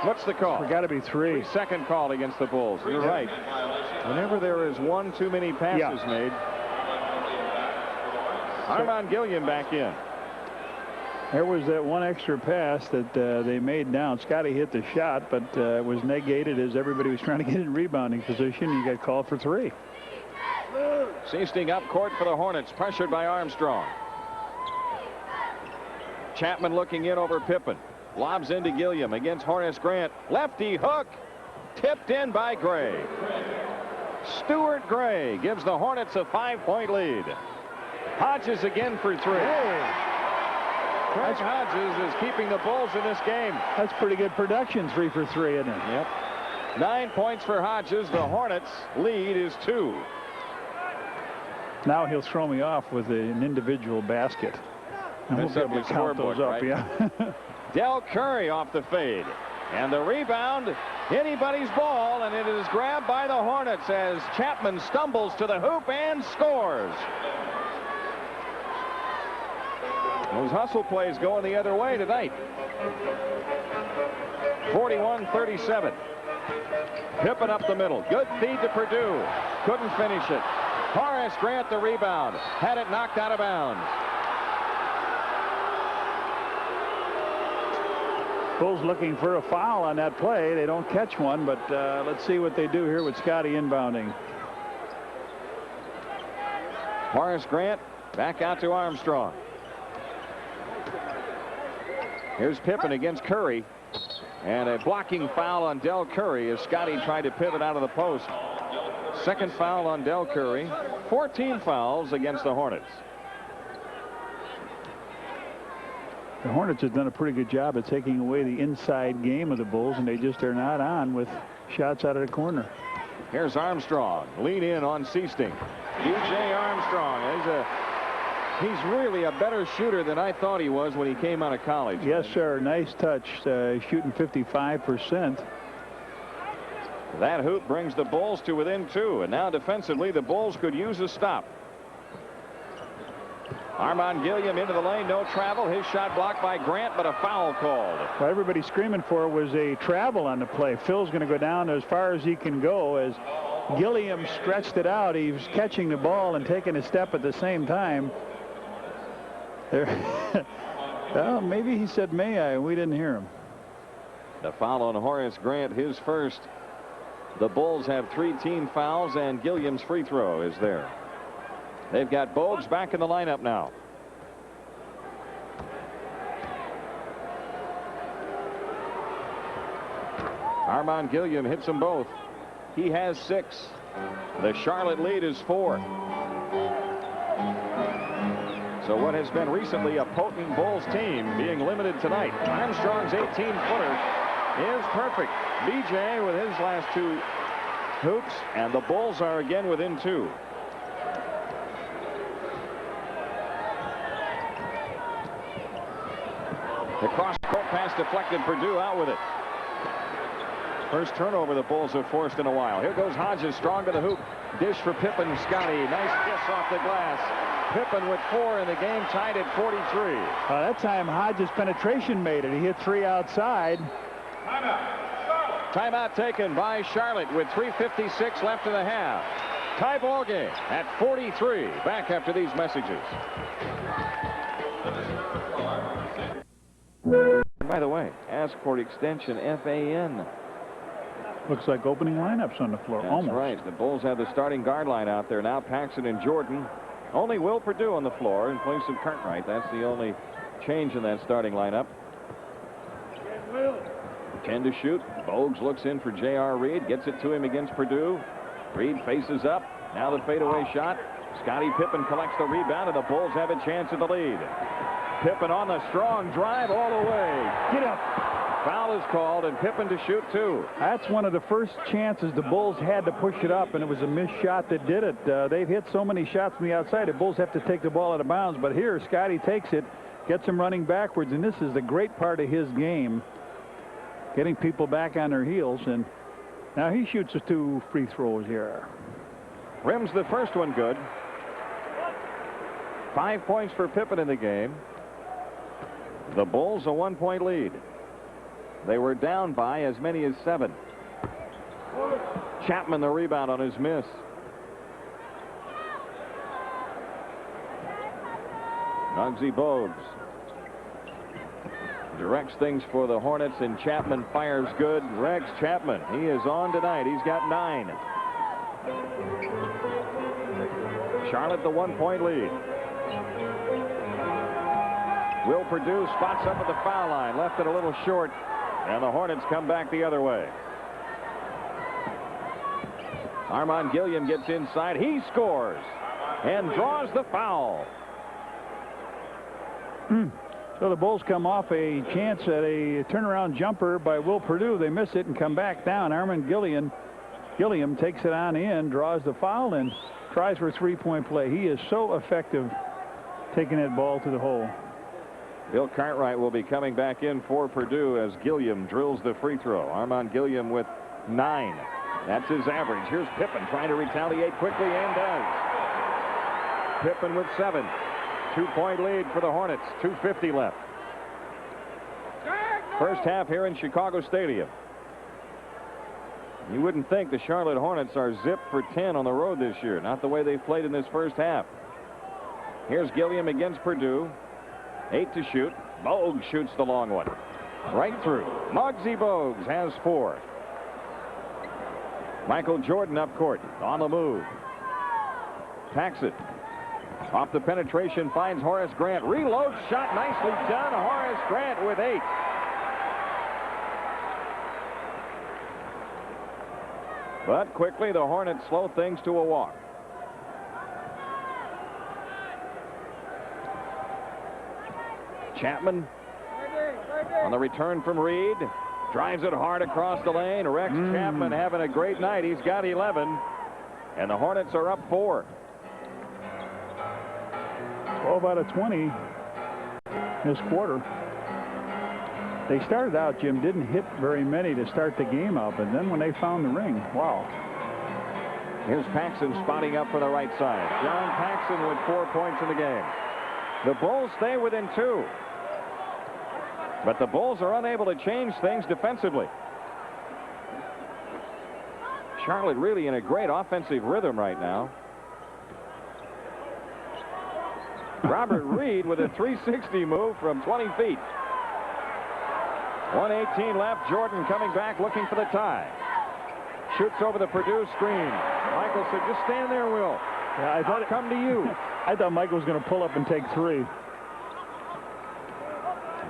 Speaker 1: What's the call?
Speaker 3: Got to be 3.
Speaker 1: 3-second call against the Bulls. You're right. Whenever there is one too many passes made. Armand Gilliam back in.
Speaker 3: There was that one extra pass that they made down. Scotty hit the shot, but it was negated as everybody was trying to get in rebounding position. He got called for 3.
Speaker 1: Seasting up court for the Hornets, pressured by Armstrong. Chapman looking in over Pippen. Lobs into Gilliam against Horace Grant. Lefty hook. Tipped in by Gray. Stuart Gray gives the Hornets a 5-point lead. Hodges again for 3. Craig Hodges is keeping the Bulls in this game.
Speaker 3: That's pretty good production, 3 for 3, isn't it?
Speaker 1: Yep. 9 points for Hodges. The Hornets lead is 2.
Speaker 3: Now he'll throw me off with an individual basket. And we'll be able to count those up, yeah.
Speaker 1: Del Curry off the fade. And the rebound, anybody's ball, and it is grabbed by the Hornets as Chapman stumbles to the hoop and scores. Those hustle plays going the other way tonight. 41-37. Pippen up the middle. Good feed to Purdue. Couldn't finish it. Horace Grant the rebound. Had it knocked out of bounds.
Speaker 3: Bulls looking for a foul on that play. They don't catch one, but let's see what they do here with Scotty inbounding.
Speaker 1: Horace Grant back out to Armstrong. Here's Pippen against Curry. And a blocking foul on Del Curry as Scotty tried to pivot out of the post. Second foul on Del Curry. 14 fouls against the Hornets.
Speaker 3: The Hornets have done a pretty good job of taking away the inside game of the Bulls, and they just are not on with shots out of the corner.
Speaker 1: Here's Armstrong. Lean in on Seasting. DJ Armstrong. He's really a better shooter than I thought he was when he came out of college.
Speaker 3: Yes, sir. Nice touch. Shooting 55%.
Speaker 1: That hoop brings the Bulls to within 2. And now defensively, the Bulls could use a stop. Armand Gilliam into the lane, no travel. His shot blocked by Grant, but a foul called.
Speaker 3: What everybody screaming for was a travel on the play. Phil's going to go down as far as he can go as Gilliam stretched it out. He was catching the ball and taking a step at the same time. There. Well, maybe he said, may I? We didn't hear him.
Speaker 1: The foul on Horace Grant, his first. The Bulls have 3 team fouls, and Gilliam's free throw is there. They've got Bogues back in the lineup now. Armand Gilliam hits them both. He has 6. The Charlotte lead is 4. So what has been recently a potent Bulls team being limited tonight. Armstrong's 18-footer is perfect. BJ with his last 2 hoops, and the Bulls are again within 2. The cross-court pass deflected. Purdue out with it. First turnover the Bulls have forced in a while. Here goes Hodges, strong to the hoop. Dish for Pippen. Scotty, nice kiss off the glass. Pippen with 4 in the game, tied at 43.
Speaker 3: That time Hodges' penetration made it. He hit 3 outside.
Speaker 1: Timeout taken by Charlotte with 3:56 left in the half. Tie ball game at 43. Back after these messages. By the way, ask for extension FAN.
Speaker 3: Looks like opening lineups on the floor.
Speaker 1: That's
Speaker 3: almost.
Speaker 1: Right. The Bulls have the starting guard line out there now. Paxson and Jordan. Only Will Purdue on the floor in place of Cartwright. That's the only change in that starting lineup. 10 to shoot. Bogues looks in for J.R. Reed. Gets it to him against Purdue. Reed faces up. Now the fadeaway shot. Scottie Pippen collects the rebound, and the Bulls have a chance at the lead. Pippen on the strong drive all the way.
Speaker 3: Get up.
Speaker 1: Foul is called, and Pippen to shoot 2.
Speaker 3: That's one of the first chances the Bulls had to push it up, and it was a missed shot that did it. They've hit so many shots from the outside, the Bulls have to take the ball out of bounds. But here, Scotty takes it, gets him running backwards, and this is the great part of his game, getting people back on their heels. And now he shoots the 2 free throws here.
Speaker 1: Rims the first one good. 5 points for Pippen in the game. The Bulls a 1-point lead. They were down by as many as 7. Chapman the rebound on his miss. Muggsy Bogues directs things for the Hornets, and Chapman fires good. Rex Chapman, he is on tonight. He's got 9. Charlotte the 1-point lead. Will Perdue spots up at the foul line, left it a little short, and the Hornets come back the other way. Armand Gilliam gets inside. He scores and draws the foul.
Speaker 3: So the Bulls come off a chance at a turnaround jumper by Will Perdue. They miss it and come back down. Armand Gilliam takes it on in, draws the foul, and tries for a 3-point play. He is so effective taking that ball to the hole.
Speaker 1: Bill Cartwright will be coming back in for Perdue as Gilliam drills the free throw. Armand Gilliam with 9. That's his average. Here's Pippen trying to retaliate quickly and does. Pippen with 7. 2-point lead for the Hornets. 2:50 left. First half here in Chicago Stadium. You wouldn't think the Charlotte Hornets are zipped for 10 on the road this year. Not the way they've played in this first half. Here's Gilliam against Perdue. 8 to shoot. Bogues shoots the long one. Right through. Muggsy Bogues has 4. Michael Jordan up court. On the move. Paxson. Off the penetration, finds Horace Grant. Reloads, shot nicely done. Horace Grant with 8. But quickly, the Hornets slow things to a walk. Chapman on the return from Reed. Drives it hard across the lane. Rex Chapman having a great night. He's got 11. And the Hornets are up 4.
Speaker 3: 12 out of 20 this quarter. They started out, Jim, didn't hit very many to start the game up, and then when they found the ring, wow.
Speaker 1: Here's Paxson spotting up for the right side. John Paxson with 4 points in the game. The Bulls stay within 2. But the Bulls are unable to change things defensively. Charlotte really in a great offensive rhythm right now. Robert Reed with a 360 move from 20 feet. 1:18 left. Jordan coming back looking for the tie. Shoots over the Perdue screen. Michael said, just stand there, Will.
Speaker 3: Yeah, I thought
Speaker 1: I'll come to you.
Speaker 3: I thought Michael was going to pull up and take 3.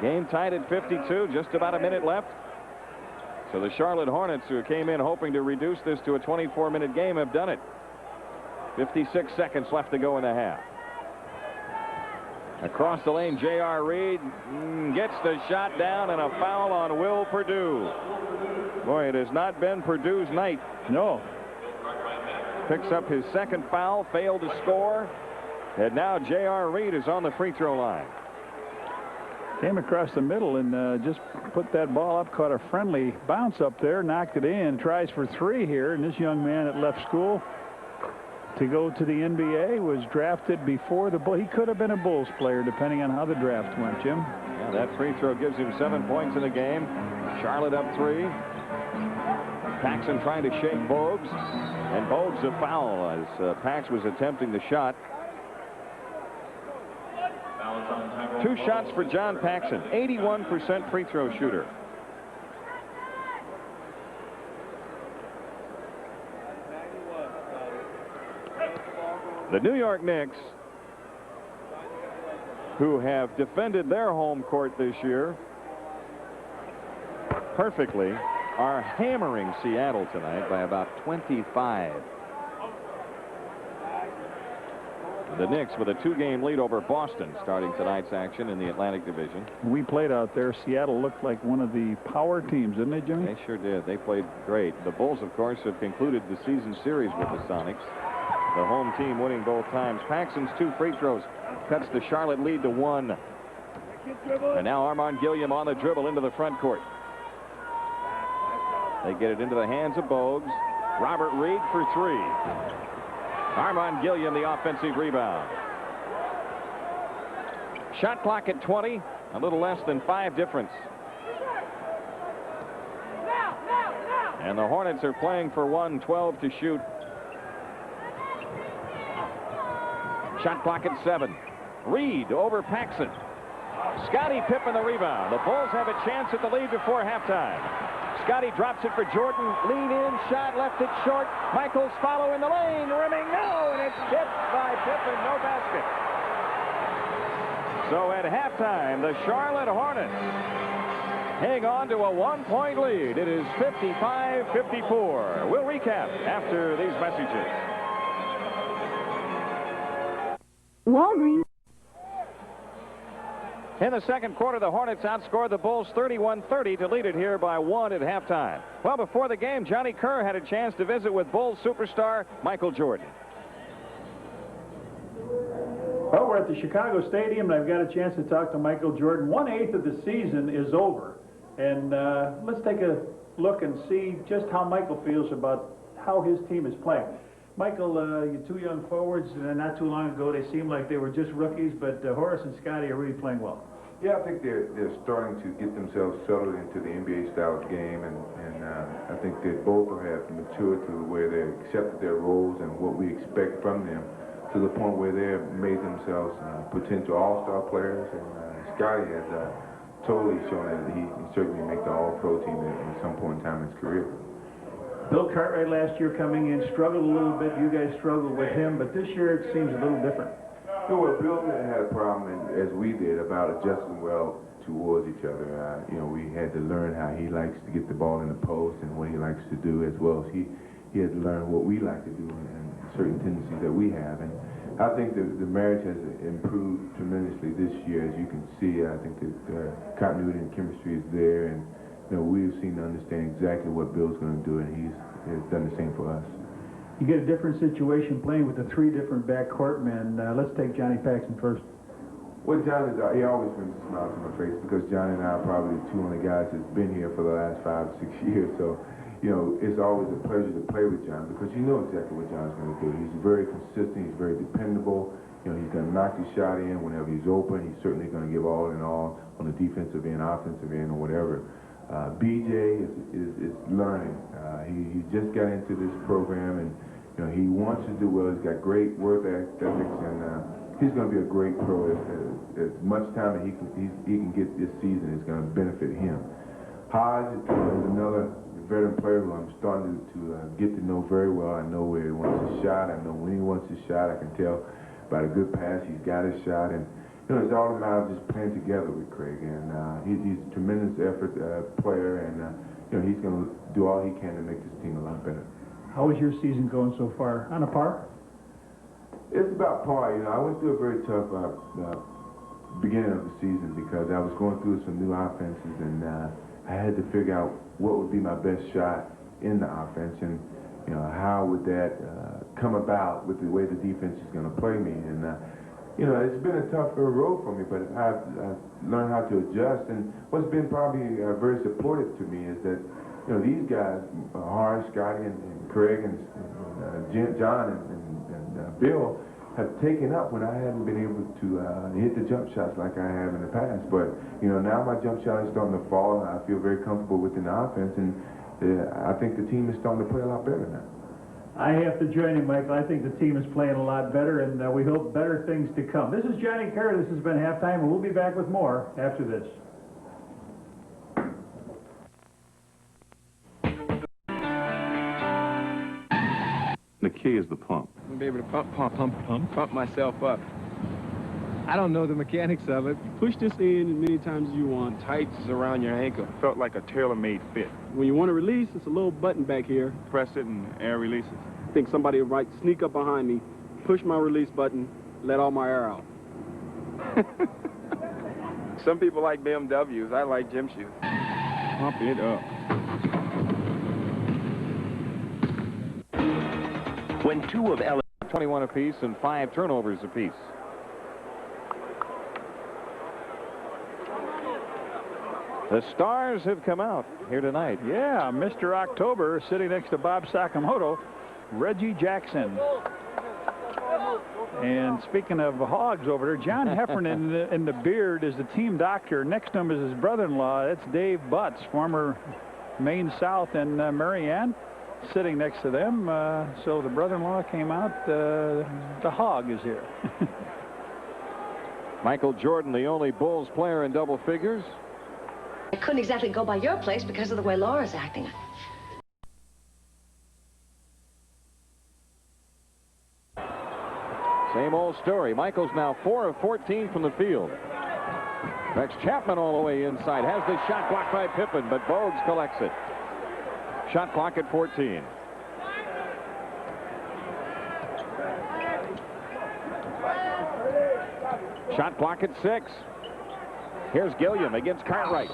Speaker 1: Game tied at 52. Just about a minute left. So the Charlotte Hornets, who came in hoping to reduce this to a 24-minute game, have done it. 56 seconds left to go in the half. Across the lane, J.R. Reed gets the shot down, and a foul on Will Perdue. Boy, it has not been Perdue's night.
Speaker 3: No.
Speaker 1: Picks up his second foul, failed to score, and now J.R. Reed is on the free throw line.
Speaker 3: Came across the middle and just put that ball up, caught a friendly bounce up there, knocked it in, tries for 3 here, and this young man that left school to go to the NBA was drafted before the Bulls. He could have been a Bulls player depending on how the draft went, Jim.
Speaker 1: Yeah, that free throw gives him 7 points in the game. Charlotte up 3. Paxson trying to shake Bogues, and Bogues a foul as Pax was attempting the shot. 2 shots for John Paxson, 81% free throw shooter. The New York Knicks, who have defended their home court this year perfectly, are hammering Seattle tonight by about 25. The Knicks with a 2-game lead over Boston starting tonight's action in the Atlantic Division.
Speaker 3: We played out there. Seattle looked like one of the power teams, didn't they, Jimmy?
Speaker 1: They sure did. They played great. The Bulls, of course, have concluded the season series with the Sonics. The home team winning both times. Paxson's 2 free throws cuts the Charlotte lead to 1. And now Armand Gilliam on the dribble into the front court. They get it into the hands of Bogues. Robert Reed for 3. Armand Gilliam the offensive rebound. Shot clock at 20, a little less than 5 difference. And the Hornets are playing for 1:12 to shoot. Shot clock at 7. Reed over Paxson. Scottie Pippen the rebound. The Bulls have a chance at the lead before halftime. Scottie drops it for Jordan. Lean in, shot, left it short. Michaels follow in the lane, rimming, no, and it's hit by Pippen, no basket. So at halftime, the Charlotte Hornets hang on to a 1-point lead. It is 55-54. We'll recap after these messages.
Speaker 4: Walgreens.
Speaker 1: In the second quarter, the Hornets outscored the Bulls 31-30 to lead it here by 1 at halftime. Well, before the game, Johnny Kerr had a chance to visit with Bulls superstar Michael Jordan.
Speaker 3: Well, we're at the Chicago Stadium, and I've got a chance to talk to Michael Jordan. 1/8 of the season is over, and let's take a look and see just how Michael feels about how his team is playing. Michael, you two young forwards, not too long ago, they seemed like they were just rookies, but Horace and Scottie are really playing well.
Speaker 15: Yeah, I think they're starting to get themselves settled into the NBA style of game, and I think they both have matured to where they accepted their roles and what we expect from them, to the point where they've made themselves potential all-star players. And Scottie has totally shown that he can certainly make the all-pro team at some point in time in his career.
Speaker 3: Bill Cartwright last year coming in struggled a little bit. You guys struggled with him, but this year it seems a little different.
Speaker 15: Well, Bill had a problem, as we did, about adjusting well towards each other. We had to learn how he likes to get the ball in the post and what he likes to do, as well as he had to learn what we like to do and certain tendencies that we have. And I think the marriage has improved tremendously this year, as you can see. I think that continuity and chemistry is there, and we've seen to understand exactly what Bill's going to do, and he has done the same for us.
Speaker 3: You get a different situation playing with the 3 different backcourt men. Let's take Johnny Paxson first.
Speaker 15: Well, John he always brings a smile to my face, because John and I are probably the 2 only guys that's been here for the last 5 or 6 years. So, it's always a pleasure to play with John, because you know exactly what John's going to do. He's very consistent. He's very dependable. He's going to knock the shot in whenever he's open. He's certainly going to give all in all on the defensive end, offensive end, or whatever. BJ is learning. He just got into this program, and he wants to do well. He's got great work ethics, and he's going to be a great pro. As much time that he can get this season is going to benefit him. Hodge is another veteran player who I'm starting to get to know very well. I know where he wants his shot. I know when he wants his shot. I can tell by the good pass he's got his shot, and it's all about just playing together with Craig, and he's a tremendous effort player, and he's going to do all he can to make this team a lot better.
Speaker 3: How is your season going so far? On a par?
Speaker 15: It's about par. I went through a very tough beginning of the season, because I was going through some new offenses, and I had to figure out what would be my best shot in the offense, and how would that come about with the way the defense is going to play me. And it's been a tough road for me, but I've learned how to adjust. And what's been probably very supportive to me is that, these guys, Horace, Scottie, and Craig, and John, and Bill, have taken up when I haven't been able to hit the jump shots like I have in the past. But, now my jump shot is starting to fall, and I feel very comfortable within the offense, and I think the team is starting to play a lot better now.
Speaker 3: I have to join you, Michael. I think the team is playing a lot better, and we hope better things to come. This is Johnny Kerr. This has been halftime, and we'll be back with more after this.
Speaker 16: The key is the pump.
Speaker 17: I'm going to be able to pump myself up. I don't know the mechanics of it. Push this in as many times as you want. Tights around your ankle.
Speaker 16: Felt like a tailor-made fit.
Speaker 17: When you want to release, it's a little button back here.
Speaker 16: Press it and air releases.
Speaker 17: I think somebody will sneak up behind me, push my release button, let all my air out.
Speaker 18: Some people like BMWs. I like gym shoes.
Speaker 16: Pump it up.
Speaker 1: When 2 of LA 21 apiece and 5 turnovers apiece. The stars have come out here tonight.
Speaker 3: Yeah, Mr. October sitting next to Bob Sakamoto, Reggie Jackson. And speaking of hogs over there, John Heffernan in the beard is the team doctor. Next to him is his brother-in-law. That's Dave Butts, former Maine South, and Marianne sitting next to them. So the brother-in-law came out. The hog is here.
Speaker 1: Michael Jordan, the only Bulls player in double figures.
Speaker 19: I couldn't exactly go by your place because of the way Laura's acting.
Speaker 1: Same old story. Michael's now 4 of 14 from the field. Rex Chapman all the way inside. Has the shot blocked by Pippen, but Bogues collects it. Shot clock at 14. Shot clock at 6. Here's Gilliam against Cartwright.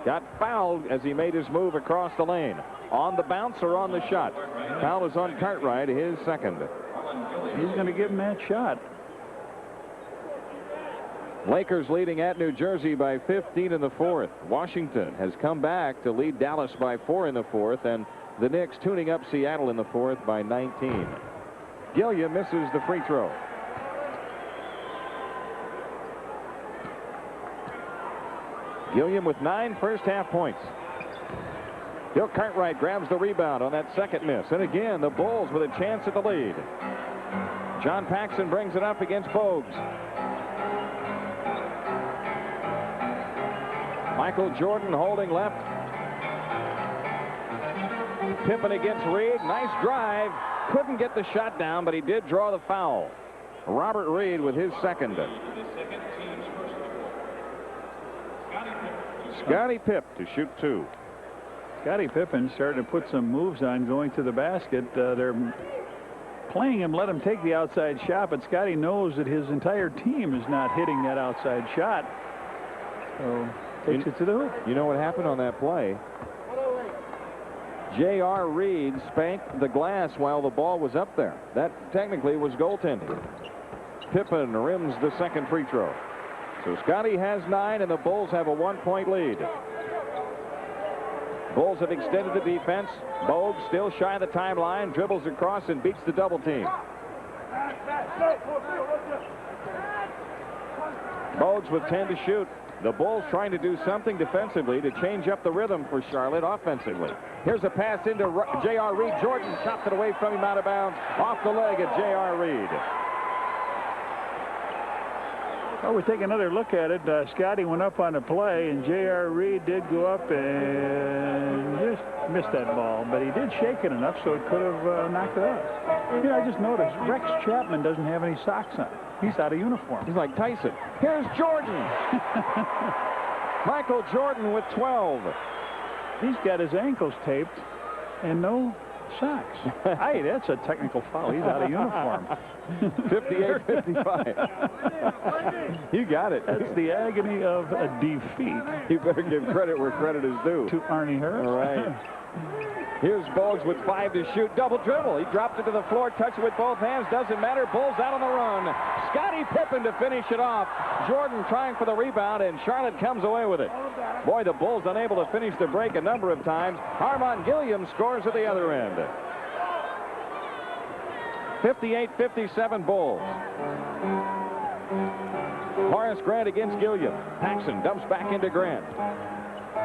Speaker 1: Got fouled as he made his move across the lane. On the bounce or on the shot? Foul is on Cartwright, his second.
Speaker 3: He's going to give him that shot.
Speaker 1: Lakers leading at New Jersey by 15 in the fourth. Washington has come back to lead Dallas by 4 in the fourth, and the Knicks tuning up Seattle in the fourth by 19. Gilliam misses the free throw. Gilliam with 9 first-half points. Bill Cartwright grabs the rebound on that second miss. And again, the Bulls with a chance at the lead. John Paxson brings it up against Bogues. Michael Jordan holding left. Pippen against Reed. Nice drive. Couldn't get the shot down, but he did draw the foul. Robert Reed with his second. Scottie Pipp to shoot 2.
Speaker 3: Scottie Pippen starting to put some moves on going to the basket. They're playing him, let him take the outside shot, but Scottie knows that his entire team is not hitting that outside shot. So takes it to the hoop.
Speaker 1: You know what happened on that play? J.R. Reed spanked the glass while the ball was up there. That technically was goaltending. Pippen rims the second free throw. So Scottie has 9, and the Bulls have a 1-point lead. Bulls have extended the defense. Bogues still shy of the timeline, dribbles across and beats the double team. Bogues with 10 to shoot. The Bulls trying to do something defensively to change up the rhythm for Charlotte offensively. Here's a pass into J.R. Reed. Jordan chopped it away from him out of bounds. Off the leg of J.R. Reed.
Speaker 3: Well, we take another look at it. Scottie went up on a play, and J.R. Reed did go up and just missed that ball. But he did shake it enough so it could have knocked it out. You know, I just noticed Rex Chapman doesn't have any socks on. He's out of uniform.
Speaker 1: He's like Tyson. Here's Jordan. Michael Jordan with 12.
Speaker 3: He's got his ankles taped and no socks. Hey, that's a technical foul. He's out of uniform.
Speaker 1: 58-55. You got it.
Speaker 3: That's the agony of a defeat.
Speaker 1: You better give credit where credit is due.
Speaker 3: To Arnie Harris.
Speaker 1: All right. Here's Bogues with 5 to shoot. Double dribble. He dropped it to the floor, touched it with both hands. Doesn't matter. Bulls out on the run. Scottie Pippen to finish it off. Jordan trying for the rebound, and Charlotte comes away with it. Boy, the Bulls unable to finish the break a number of times. Armand Gilliam scores at the other end. 58-57 Bulls. Horace Grant against Gilliam. Paxson dumps back into Grant.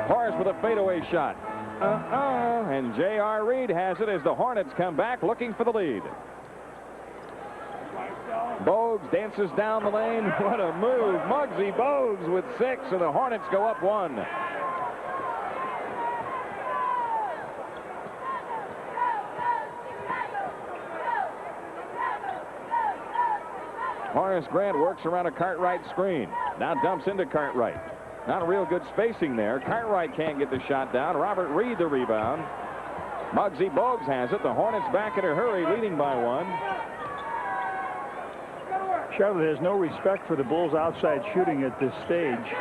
Speaker 1: Horace with a fadeaway shot. And J.R. Reed has it as the Hornets come back looking for the lead. Bogues dances down the lane. What a move. Muggsy Bogues with 6, and the Hornets go up 1. Horace Grant works around a Cartwright screen. Now dumps into Cartwright. Not a real good spacing there. Cartwright can't get the shot down. Robert Reed the rebound. Muggsy Bogues has it. The Hornets back in a hurry, leading by 1.
Speaker 3: Charlotte has no respect for the Bulls' outside shooting at this stage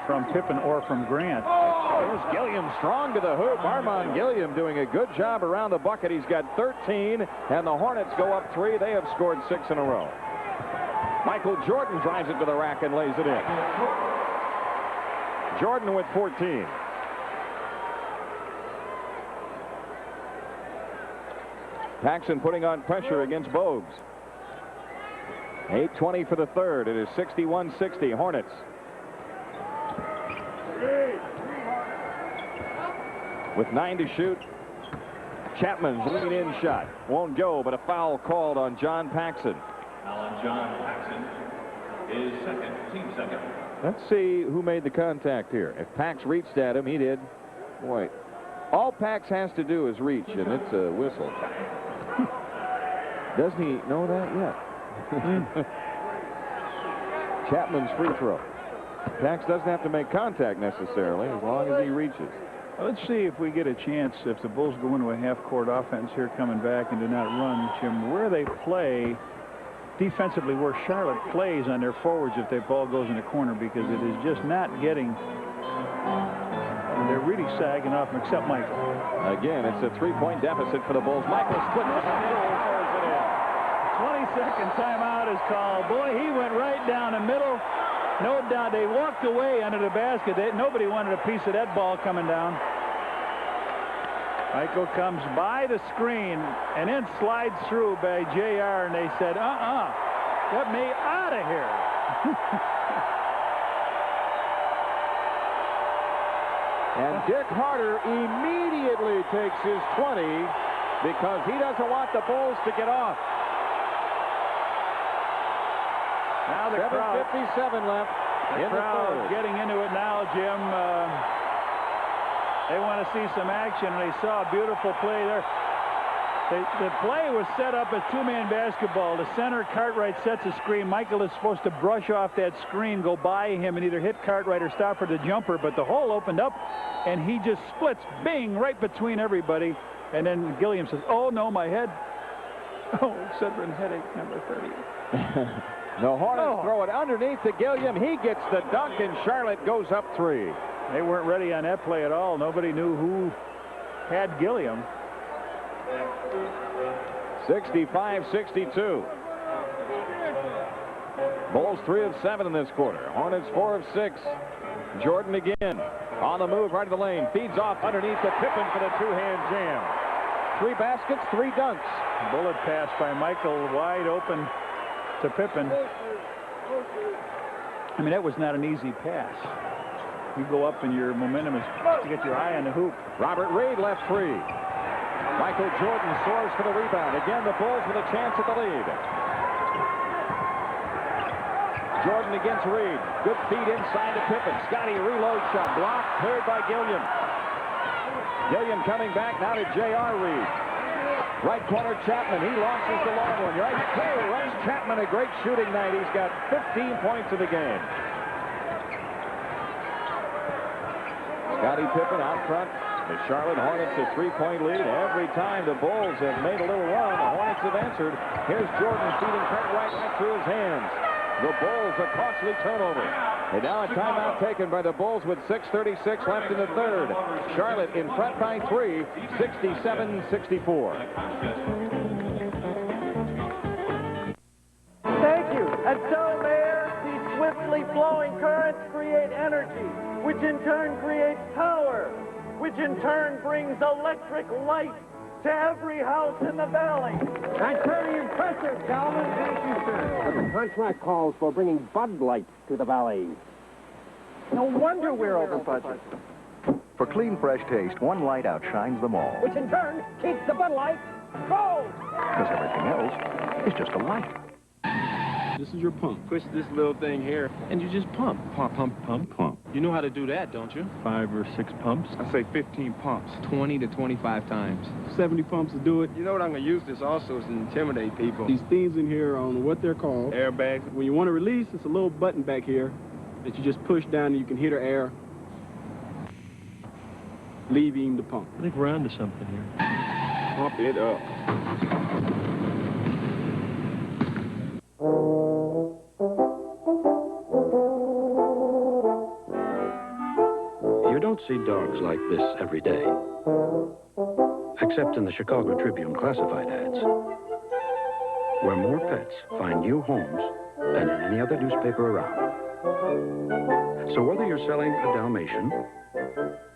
Speaker 3: from Pippen or from Grant.
Speaker 1: Here's Gilliam strong to the hoop. Armand Gilliam doing a good job around the bucket. He's got 13, and the Hornets go up 3. They have scored 6 in a row. Michael Jordan drives it to the rack and lays it in. Jordan with 14. Paxson putting on pressure against Bogues. 8:20 for the third. It is 61-60 Hornets. With 9 to shoot, Chapman's lean-in shot won't go, but a foul called on John Paxson.
Speaker 2: Foul on John Paxson is second, team second.
Speaker 1: Let's see who made the contact here. If Pax reached at him, he did. Boy, all Pax has to do is reach, and it's a whistle. Doesn't he know that yet? Chapman's free throw. Pax doesn't have to make contact necessarily, as long as he reaches.
Speaker 3: Well, let's see if we get a chance, if the Bulls go into a half-court offense here coming back and do not run, Jim, where they play defensively, where Charlotte plays on their forwards if that ball goes in the corner, because it is just not getting, they're really sagging off them, except Michael.
Speaker 1: Again, it's a 3-point deficit for the Bulls. Michael splits the middle, throws it in.
Speaker 3: 22nd timeout is called. Boy, he went right down the middle. No doubt they walked away under the basket. Nobody wanted a piece of that ball coming down. Michael comes by the screen and then slides through by JR, and they said, get me out of here.
Speaker 1: And Dick Harder immediately takes his 20 because he doesn't want the Bulls to get off.
Speaker 3: Now the
Speaker 1: 7:57 left.
Speaker 3: The crowd getting into it now, Jim. They want to see some action, and they saw a beautiful play there. The play was set up as two-man basketball. The center, Cartwright, sets a screen. Michael is supposed to brush off that screen, go by him, and either hit Cartwright or stop for the jumper, but the hole opened up, and he just splits, bing, right between everybody. And then Gilliam says, oh, no, my head. Oh, Sedgwick headache, number 30.
Speaker 1: The Hornets throw it underneath to Gilliam. He gets the dunk, and Charlotte goes up 3.
Speaker 3: They weren't ready on that play at all. Nobody knew who had Gilliam.
Speaker 1: 65-62. Bulls 3 of 7 in this quarter. Hornets 4 of 6. Jordan again on the move right of the lane. Feeds off underneath to Pippen for the two-hand jam. 3 baskets, 3 dunks.
Speaker 3: Bullet pass by Michael, wide open to Pippen. I mean, that was not an easy pass. You go up and your momentum is to get your eye on the hoop.
Speaker 1: Robert Reed left free. Michael Jordan soars for the rebound. Again, the Bulls with a chance at the lead. Jordan against Reed. Good feed inside to Pippen. Scotty reload shot. Blocked, cleared by Gilliam. Gilliam coming back now to J.R. Reed. Right corner, Chapman. He launches the long one. Right clear. Runs Chapman, a great shooting night. He's got 15 points in the game. Scotty Pippen out front. The Charlotte Hornets a 3-point lead. Every time the Bulls have made a little run, the Hornets have answered. Here's Jordan feeding Cartwright right through his hands. The Bulls, a costly turnover. And now a timeout taken by the Bulls with 6:36 left in the third. Charlotte in front by 3, 67-64.
Speaker 20: Thank you. And so, Mayor, these swiftly flowing currents create energy, which in turn creates power, which in turn brings electric light to every house in the valley.
Speaker 21: That's very impressive, Calvin. Thank you, sir. But the contract calls for bringing Bud Light to the valley.
Speaker 20: No wonder we're over budget.
Speaker 22: For clean, fresh taste, one light outshines them all.
Speaker 20: Which in turn keeps the Bud Light cold.
Speaker 22: Because everything else is just a light.
Speaker 17: This is your pump. Push this little thing here, and you just pump. Pump, pump, pump, pump. You know how to do that, don't you? 5 or 6 pumps.
Speaker 16: I say 15 pumps.
Speaker 17: 20 to 25 times. 70 pumps to do it.
Speaker 18: You know what I'm going to use this also is to intimidate people.
Speaker 17: These things in here are on what they're called.
Speaker 18: Airbags.
Speaker 17: When you want to release, it's a little button back here that you just push down and you can heat the air, leaving the pump.
Speaker 2: I think we're onto something here.
Speaker 16: Pump it up.
Speaker 10: You don't see dogs like this every day, except in the Chicago Tribune classified ads, where more pets find new homes than in any other newspaper around. So whether you're selling a Dalmatian,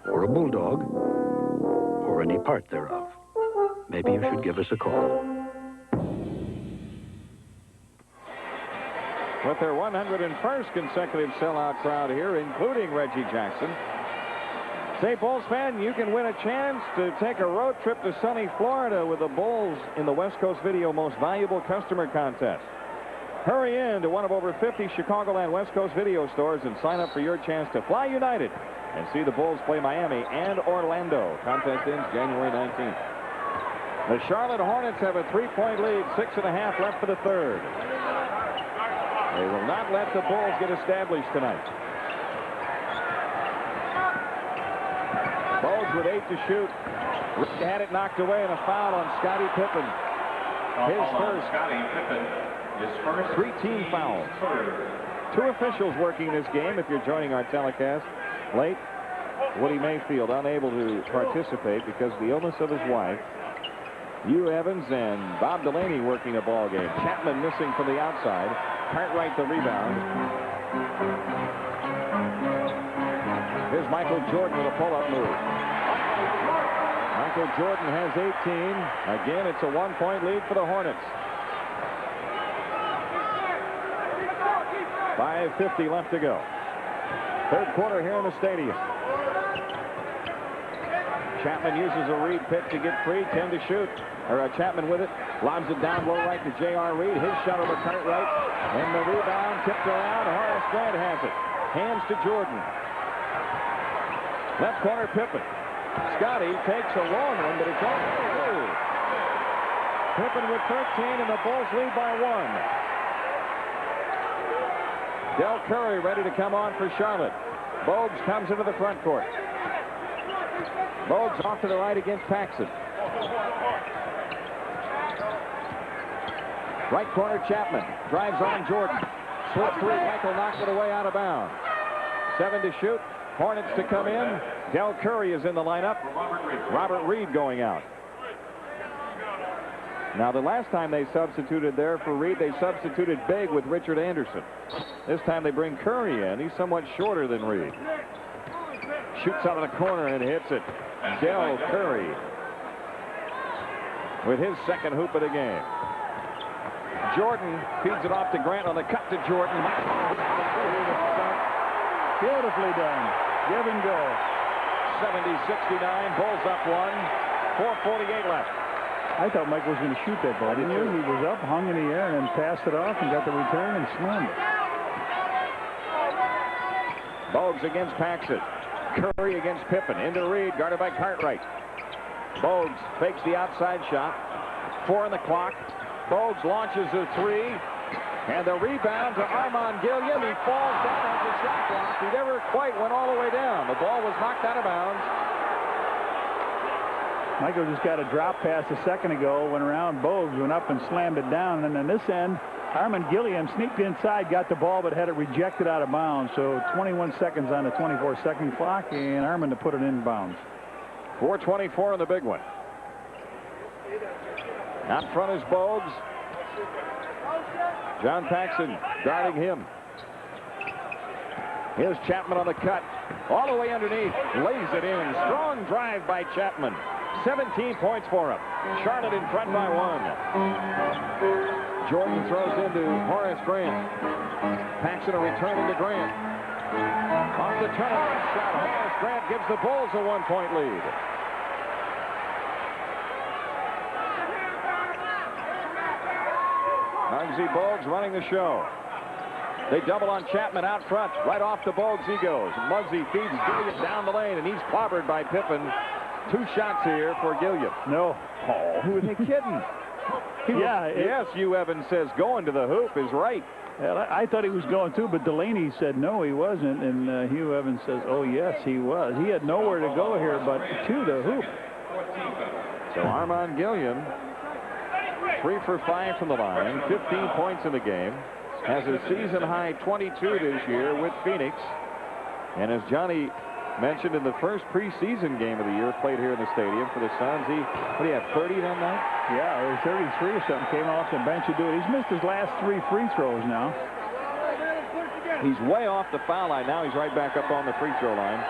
Speaker 10: or a bulldog, or any part thereof, maybe you should give us a call.
Speaker 1: with their 101st consecutive sellout crowd here, including Reggie Jackson. Say, Bulls fan, you can win a chance to take a road trip to sunny Florida with the Bulls in the West Coast Video Most Valuable Customer Contest. Hurry in to one of over 50 Chicagoland West Coast video stores and sign up for your chance to fly United and see the Bulls play Miami and Orlando. Contest ends January 19th. The Charlotte Hornets have a 3-point lead, 6.5 left for the third. They will not let the Bulls get established tonight. Bogues with 8 to shoot. Rick had it knocked away and a foul on Scottie Pippen. His first. Three team fouls. 2 officials working this game if you're joining our telecast late. Woody Mayfield unable to participate because of the illness of his wife. Hugh Evans and Bob Delaney working a ball game. Chapman missing from the outside. Cartwright the rebound. Here's Michael Jordan with a pull-up move. Michael Jordan has 18. Again, it's a 1-point lead for the Hornets. 5:50 left to go. Third quarter here in the stadium. Chapman uses a Reed pick to get free. 10 to shoot. Chapman with it. Lobs it down low right to J.R. Reed. His shot over Cartwright. And the rebound tipped around. Horace Grant has it. Hands to Jordan. Left corner Pippen. Scottie takes a long one, but it's all through. Pippen with 13, and the Bulls lead by 1. Del Curry ready to come on for Charlotte. Bogues comes into the front court. Bogues off to the right against Paxson. Right corner Chapman. Drives on Jordan. Slip through. Michael knocks it away out of bounds. 7 to shoot. Hornets to come in. Del Curry is in the lineup. Robert Reed going out. Now, the last time they substituted there for Reed, they substituted Big with Richard Anderson. This time they bring Curry in. He's somewhat shorter than Reed. Shoots out of the corner and hits it. Del Curry with his second hoop of the game. Jordan feeds it off to Grant on the cut to Jordan.
Speaker 3: Beautifully done. Give and go.
Speaker 1: 70-69. Bulls up 1. 4:48 left.
Speaker 3: I thought Mike was going to shoot that ball, didn't you? He was up, hung in the air, and then passed it off and got the return and slammed it.
Speaker 1: Bogues against Paxson. Curry against Pippen. Into Reed, guarded by Cartwright. Bogues fakes the outside shot. 4 on the clock. Bogues launches a 3. And the rebound to Armand Gilliam. He falls down at the shot clock. He never quite went all the way down. The ball was knocked out of bounds.
Speaker 3: Michael just got a drop pass a second ago, went around Bogues, went up and slammed it down. And on this end, Armand Gilliam sneaked inside, got the ball, but had it rejected out of bounds. So 21 seconds on the 24-second clock, and Armand to put it in bounds.
Speaker 1: 4:24 on the big one. Out front is Bogues. John Paxson guarding him. Here's Chapman on the cut. All the way underneath. Lays it in. Strong drive by Chapman. 17 points for him. Charlotte in front by 1. Jordan throws into Horace Grant. Paxson a return into Grant. Off the turnaround shot. Horace Grant gives the Bulls a 1-point lead. Muggsy Bogues running the show. They double on Chapman out front. Right off to Bogues he goes. Muggsy feeds Gilliam down the lane, and he's clobbered by Pippen. 2 shots here for Gilliam.
Speaker 3: No.
Speaker 1: Oh, who are they kidding? Yes, Hugh Evans says going to the hoop is right.
Speaker 3: Well, I thought he was going to, but Delaney said no, he wasn't. And Hugh Evans says, oh, yes, he was. He had nowhere to go here but to the hoop.
Speaker 1: So Armand Gilliam, 3 for 5 from the line, 15 points in the game. Has a season-high 22 this year with Phoenix. And as Johnny mentioned in the first preseason game of the year played here in the stadium for the Suns, what do you have, 30 that night?
Speaker 3: Yeah, or 33 or something. Came off the bench to do it. He's missed his last 3 free throws now.
Speaker 1: He's way off the foul line. Now he's right back up on the free throw line.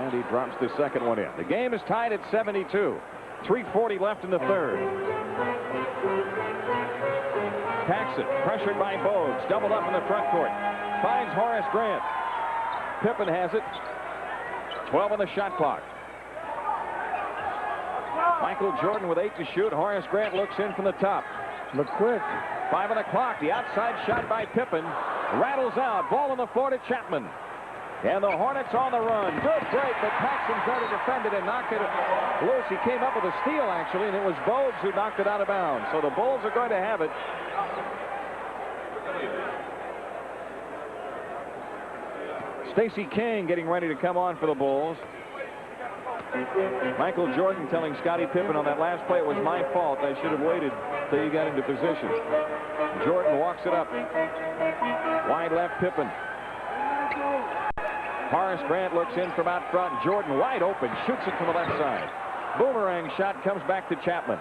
Speaker 1: And he drops the second one in. The game is tied at 72. 3:40 left in the third. Paxson, pressured by Bogues, doubled up in the front court. Finds Horace Grant. Pippen has it. 12 on the shot clock. Michael Jordan with 8 to shoot. Horace Grant looks in from the top.
Speaker 3: Look quick.
Speaker 1: 5 on the clock. The outside shot by Pippen rattles out. Ball on the floor to Chapman. And the Hornets on the run. Good break, but Paxson's there to defend it and knock it loose. He came up with a steal, actually, and it was Bogues who knocked it out of bounds. So the Bulls are going to have it. Stacey King getting ready to come on for the Bulls. Michael Jordan telling Scottie Pippen on that last play, it was my fault. I should have waited till you got into position. Jordan walks it up. Wide left Pippen. Horace Grant looks in from out front. Jordan wide open, shoots it from the left side. Boomerang shot comes back to Chapman.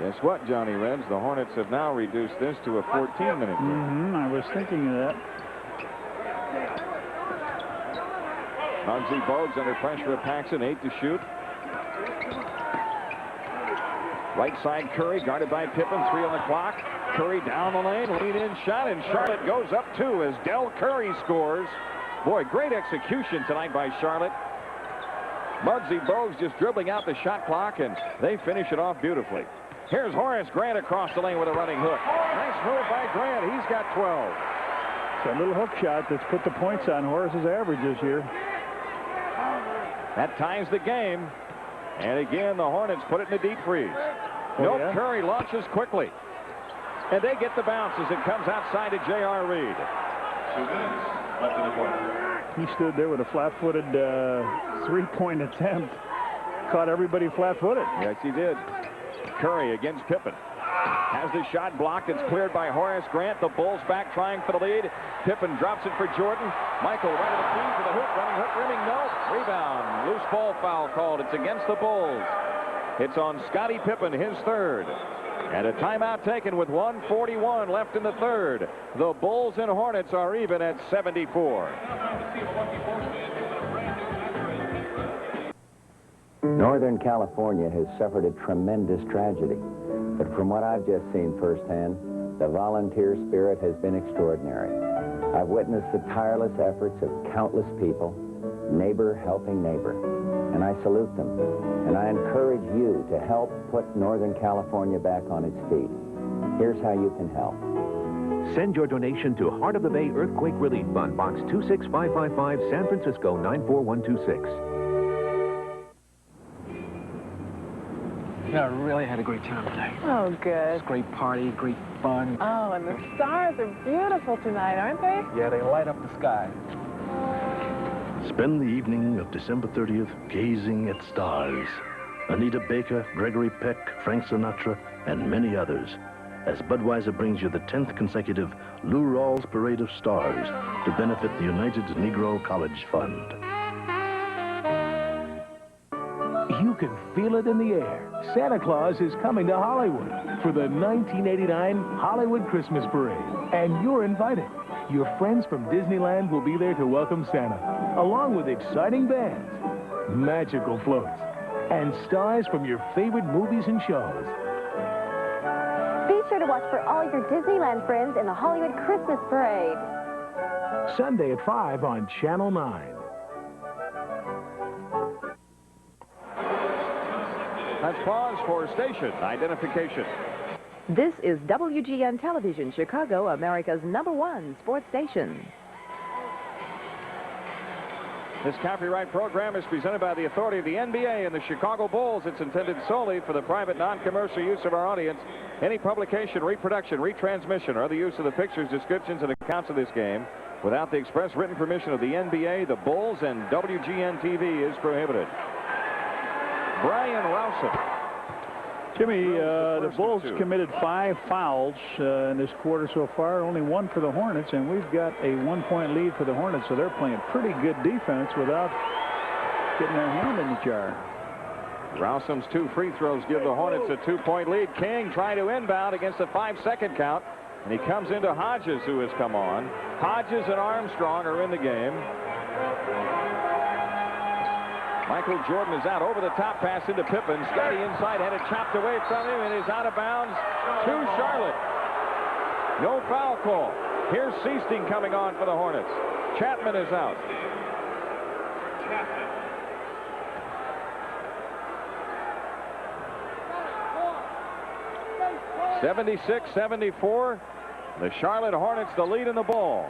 Speaker 1: Guess what, Johnny Rebs? The Hornets have now reduced this to a 14-minute game.
Speaker 3: I was thinking of that.
Speaker 1: Muggsy Bogues under pressure of Paxson, 8 to shoot. Right side Curry guarded by Pippen, 3 on the clock. Curry down the lane, lead-in shot, and Charlotte goes up 2 as Del Curry scores. Boy, great execution tonight by Charlotte. Muggsy Bogues just dribbling out the shot clock, and they finish it off beautifully. Here's Horace Grant across the lane with a running hook. Nice move by Grant. He's got 12.
Speaker 3: It's a little hook shot that's put the points on Horace's average this year.
Speaker 1: That ties the game. And again, the Hornets put it in a deep freeze. Nope, Curry launches quickly. And they get the bounce as it comes outside to J.R. Reed.
Speaker 2: 2 minutes left in the quarter.
Speaker 3: He stood there with a flat-footed three-point attempt. Caught everybody flat-footed.
Speaker 1: Yes, he did. Curry against Pippen. Has the shot blocked. It's cleared by Horace Grant. The Bulls back trying for the lead. Pippen drops it for Jordan. Michael right of the key for the hoop. Running hook, rimming, no. Rebound. Loose ball foul called. It's against the Bulls. It's on Scottie Pippen, his third. And a timeout taken with 1:41 left in the third. The Bulls and Hornets are even at 74.
Speaker 5: Northern California has suffered a tremendous tragedy. But from what I've just seen firsthand, the volunteer spirit has been extraordinary. I've witnessed the tireless efforts of countless people, neighbor helping neighbor. And I salute them. And I encourage you to help put Northern California back on its feet. Here's how you can help.
Speaker 6: Send your donation to Heart of the Bay Earthquake Relief Fund, Box 26555, San Francisco 94126.
Speaker 21: Yeah, I really had a great time today.
Speaker 23: Oh, good.
Speaker 21: It's a great party, great fun.
Speaker 23: Oh, and the stars are beautiful tonight, aren't they?
Speaker 21: Yeah, they light up the sky.
Speaker 24: Spend the evening of December 30th gazing at stars. Anita Baker, Gregory Peck, Frank Sinatra, and many others, as Budweiser brings you the 10th consecutive Lou Rawls Parade of Stars to benefit the United Negro College Fund.
Speaker 25: You can feel it in the air. Santa Claus is coming to Hollywood for the 1989 Hollywood Christmas Parade. And you're invited. Your friends from Disneyland will be there to welcome Santa, along with exciting bands, magical floats, and stars from your favorite movies and shows.
Speaker 4: Be sure to watch for all your Disneyland friends in the Hollywood Christmas Parade.
Speaker 25: Sunday at 5 on Channel 9.
Speaker 1: Let's pause for station identification.
Speaker 14: This is WGN Television, Chicago, America's #1 sports station.
Speaker 1: This copyright program is presented by the authority of the NBA and the Chicago Bulls. It's intended solely for the private, non-commercial use of our audience. Any publication, reproduction, retransmission, or other use of the pictures, descriptions, and accounts of this game without the express written permission of the NBA, the Bulls, and WGN TV is prohibited. Brian Rouson.
Speaker 3: Jimmy, the Bulls committed 5 fouls in this quarter so far, only 1 for the Hornets, and we've got a 1-point lead for the Hornets, so they're playing pretty good defense without getting their hand in the jar.
Speaker 1: Rousum's 2 free throws give the Hornets a 2-point lead. King trying to inbound against a 5-second count, and he comes into Hodges, who has come on. Hodges and Armstrong are in the game. Michael Jordan is out. Over the top pass into Pippen. Scotty inside, had it chopped away from him, and is out of bounds to Charlotte. No foul call. Here's Seasting coming on for the Hornets. Chapman is out. 76-74. The Charlotte Hornets the lead in the ball.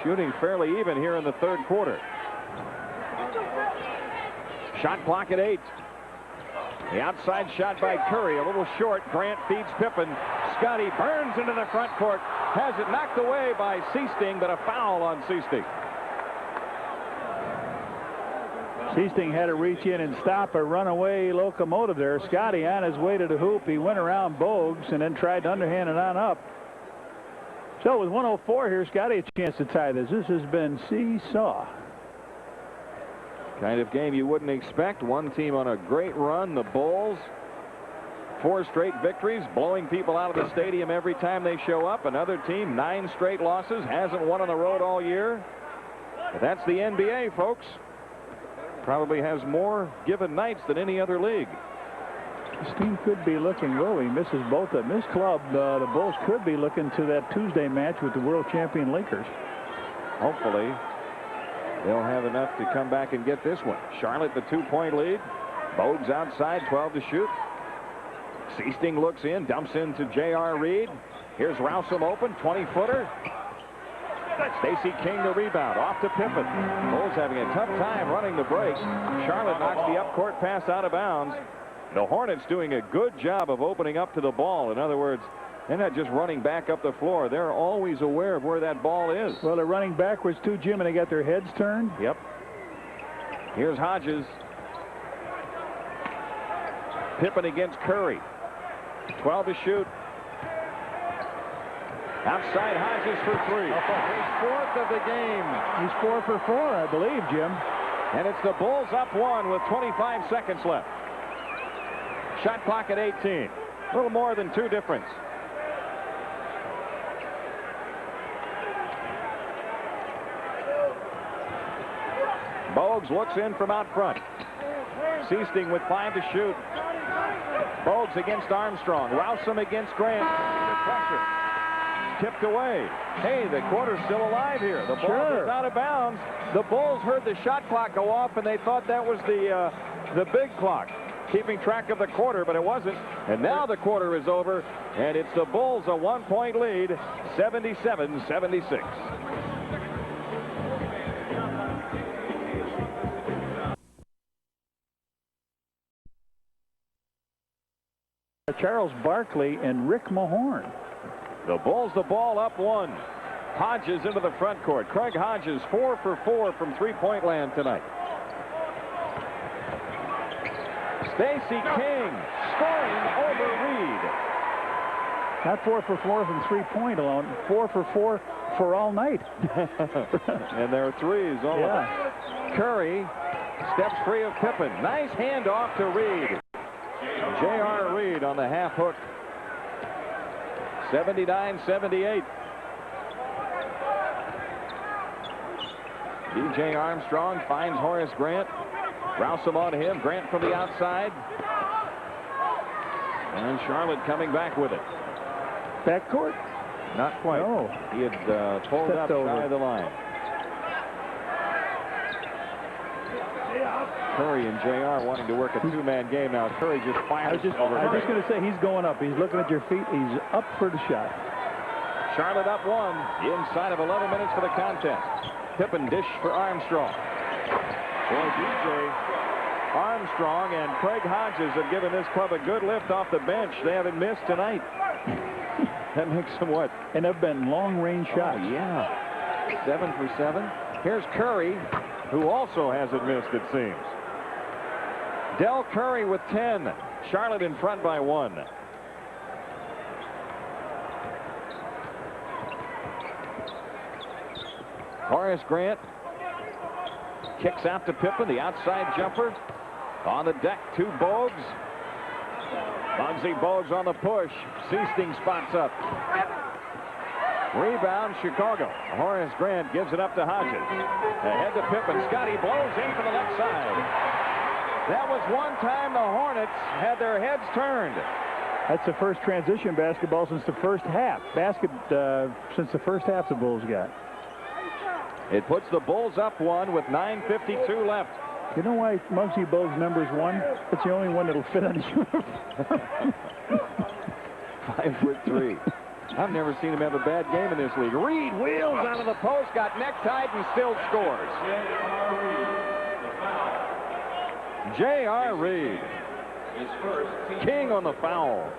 Speaker 1: Shooting fairly even here in the third quarter. Shot clock at 8. The outside shot by Curry, a little short. Grant feeds Pippen. Scotty burns into the front court. Has it knocked away by Seasting, but a foul on Seasting.
Speaker 3: Seasting had to reach in and stop a runaway locomotive there. Scotty on his way to the hoop. He went around Bogues and then tried to underhand it on up. So with 1:04 here, Scotty a chance to tie this. This has been seesaw.
Speaker 1: Kind of game you wouldn't expect. One team on a great run, the Bulls. 4 straight victories, blowing people out of the stadium every time they show up. Another team, 9 straight losses, hasn't won on the road all year. But that's the NBA, folks. Probably has more given nights than any other league.
Speaker 3: This team could be looking, well, he misses both of them. This club, the Bulls could be looking to that Tuesday match with the world champion Lakers.
Speaker 1: Hopefully, they'll have enough to come back and get this one. Charlotte, the 2-point lead. Bogues outside, 12 to shoot. Seasting looks in, dumps into J.R. Reed. Here's Rousum open, 20-footer. Stacey King the rebound, off to Pippen. Bulls having a tough time running the break. Charlotte knocks the up-court pass out of bounds. The Hornets doing a good job of opening up to the ball. In other words, they're not just running back up the floor. They're always aware of where that ball is.
Speaker 3: Well, they're running backwards too, Jim, and they got their heads turned.
Speaker 1: Yep. Here's Hodges. Pippen against Curry. 12 to shoot. Outside Hodges for 3. His 4th of the game.
Speaker 3: He's 4 for 4, I believe, Jim.
Speaker 1: And it's the Bulls up 1 with 25 seconds left. Shot clock at 18. A little more than 2 difference. Bogues looks in from out front. Seasting with 5 to shoot. Bogues against Armstrong. Rousum against Grant. Under pressure. Tipped away. Hey, the quarter's still alive here. The ball is out of bounds. The Bulls heard the shot clock go off, and they thought that was the big clock, keeping track of the quarter, but it wasn't. And now the quarter is over, and it's the Bulls a 1-point lead, 77-76.
Speaker 3: Charles Barkley and Rick Mahorn.
Speaker 1: The Bulls the ball up 1. Hodges into the front court. Craig Hodges 4 for 4 from three-point land tonight. Stacey King scoring over Reed.
Speaker 3: Not 4 for 4 from three-point alone. 4 for 4 for all night.
Speaker 1: And there are threes all of them. Curry steps free of Pippen. Nice handoff to Reed. J.R. Reed on the half hook. 79-78. D.J. Armstrong finds Horace Grant. Rousum on him. Grant from the outside. And Charlotte coming back with it.
Speaker 3: Backcourt?
Speaker 1: Not quite.
Speaker 3: No.
Speaker 1: He had pulled up shy of the line. Curry and J.R. wanting to work a 2-man game now. Curry just fires over.
Speaker 3: I was just going to say, he's going up. He's looking at your feet. He's up for the shot.
Speaker 1: Charlotte up 1 inside of 11 minutes for the contest. Pippen dish for Armstrong. Boy, D.J. Armstrong and Craig Hodges have given this club a good lift off the bench. They haven't missed tonight. That makes them what?
Speaker 3: And they've been long-range shots.
Speaker 1: Oh, yeah. 7 for 7. Here's Curry, who also hasn't missed, it seems. Del Curry with 10. Charlotte in front by 1. Horace Grant kicks out to Pippen, the outside jumper. On the deck to Bogues. Muggsy Bogues on the push. Seasting spots up. Rebound, Chicago. Horace Grant gives it up to Hodges. Ahead to Pippen. Scotty blows in from the left side. That was one time the Hornets had their heads turned.
Speaker 3: That's the first transition basketball since the first half. Since the first half the Bulls got.
Speaker 1: It puts the Bulls up one with 9:52 left.
Speaker 3: You know why Muggsy Bogues number's 1? It's the only one that'll fit on his uniform.
Speaker 1: 5'3". I've never seen him have a bad game in this league. Reed wheels out of the post, got necktied, and still scores. J.R. Reed. King on the foul.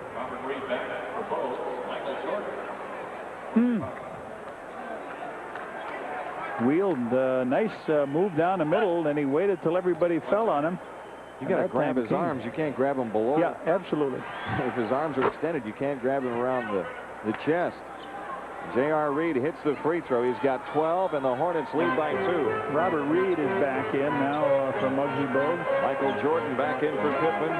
Speaker 3: Wheeled, nice move down the middle, and he waited till everybody fell on him.
Speaker 1: You got to grab his arms. You can't grab him below.
Speaker 3: Yeah, absolutely.
Speaker 1: If his arms are extended, you can't grab him around the chest. J.R. Reed hits the free throw. He's got 12, and the Hornets lead by 2.
Speaker 3: Robert Reed is back in now for Muggsy Bogues.
Speaker 1: Michael Jordan back in for Pippen.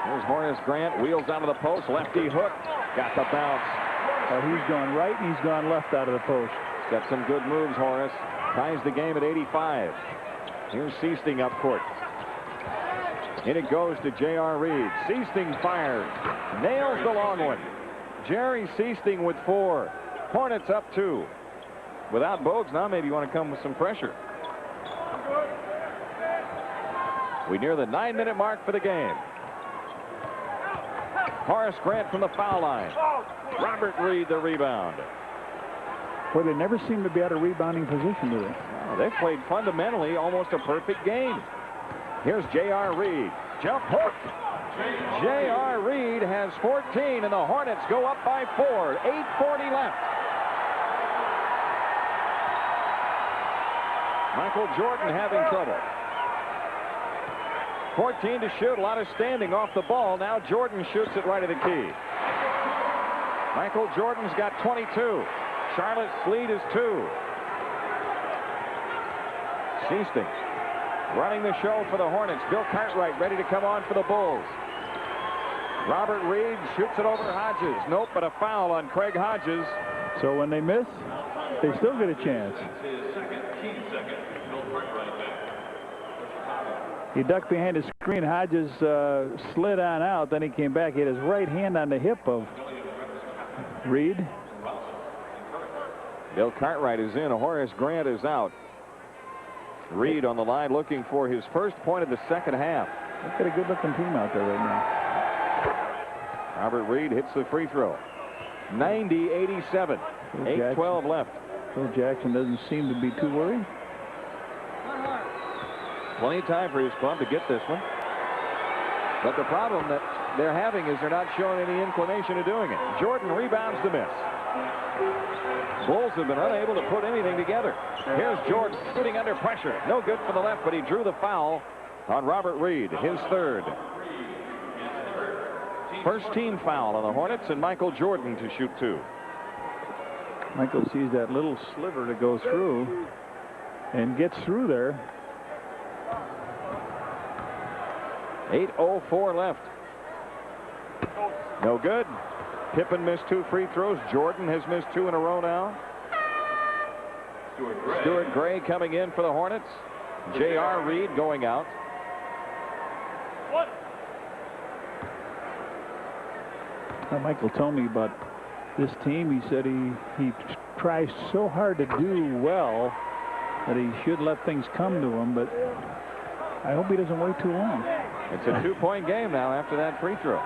Speaker 1: Here's Horace Grant. Wheels out of the post. Lefty hook. Got the bounce.
Speaker 3: He's gone right and he's gone left out of the post.
Speaker 1: Got some good moves, Horace. Ties the game at 85. Here's Seasting up court. In it goes to J.R. Reed. Seasting fires. Nails the long one. Jerry Seasting with 4. Hornets up 2. Without Bogues, now maybe you want to come with some pressure. We near the 9-minute mark for the game. Horace Grant from the foul line. Robert Reed the rebound.
Speaker 3: Boy, they never seem to be out of rebounding position, do they?
Speaker 1: No, they've played fundamentally almost a perfect game. Here's J.R. Reed. Jump hook. J.R. Reed has 14, and the Hornets go up by 4. 8:40 left. Michael Jordan having trouble. 14 to shoot. A lot of standing off the ball. Now Jordan shoots it right at the key. Michael Jordan's got 22. Charlotte's lead is 2. Seasting running the show for the Hornets. Bill Cartwright ready to come on for the Bulls. Robert Reed shoots it over Hodges. Nope, but a foul on Craig Hodges.
Speaker 3: So when they miss, they still get a chance. He ducked behind the screen. Hodges slid on out. Then he came back. He had his right hand on the hip of Reed.
Speaker 1: Bill Cartwright is in. Horace Grant is out. Reed on the line looking for his first point of the second half.
Speaker 3: They've got a good-looking team out there right now.
Speaker 1: Robert Reed hits the free throw. 90-87. 8:12 left.
Speaker 3: Phil Jackson doesn't seem to be too worried.
Speaker 1: Plenty of time for his club to get this one. But the problem that they're having is they're not showing any inclination to doing it. Jordan rebounds the miss. Bulls have been unable to put anything together. Here's Jordan shooting under pressure. No good for the left, but he drew the foul on Robert Reed, his third. First team foul on the Hornets, and Michael Jordan to shoot 2.
Speaker 3: Michael sees that little sliver to go through and gets through there.
Speaker 1: 8:04 left. No good. Pippen missed 2 free throws. Jordan has missed 2 in a row now. Stuart Gray coming in for the Hornets. J.R. Reed going out.
Speaker 3: Now, Michael told me about this team. He said he tries so hard to do well that he should let things come to him, but I hope he doesn't wait too long.
Speaker 1: It's a 2-point game now after that free throw.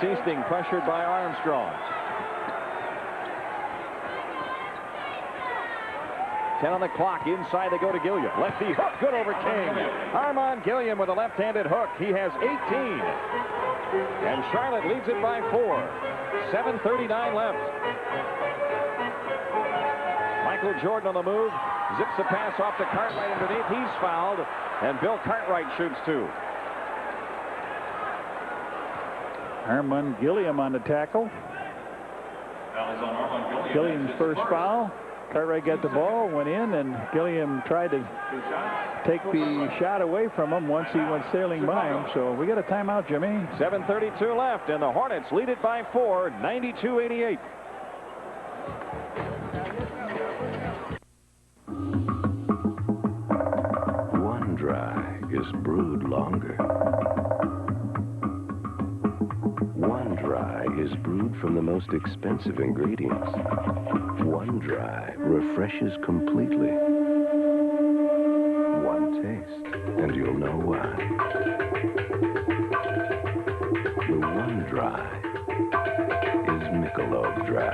Speaker 1: Seasting pressured by Armstrong. 10 on the clock. Inside they go to Gilliam. Lefty hook. Good over King. Armand Gilliam with a left-handed hook. He has 18. And Charlotte leads it by 4. 7:39 left. Michael Jordan on the move. Zips the pass off to Cartwright underneath. He's fouled. And Bill Cartwright shoots 2.
Speaker 3: Armand Gilliam on the tackle. Gilliam's first foul. Cartwright got the ball, went in, and Gilliam tried to take the shot away from him once he went sailing by him. So we got a timeout, Jimmy.
Speaker 1: 7:32 left, and the Hornets lead it by 4, 92-88.
Speaker 6: One dry is brewed longer. One dry is brewed from the most expensive ingredients. One dry refreshes completely. One taste, and you'll know why. The One Dry is Michelob Dry.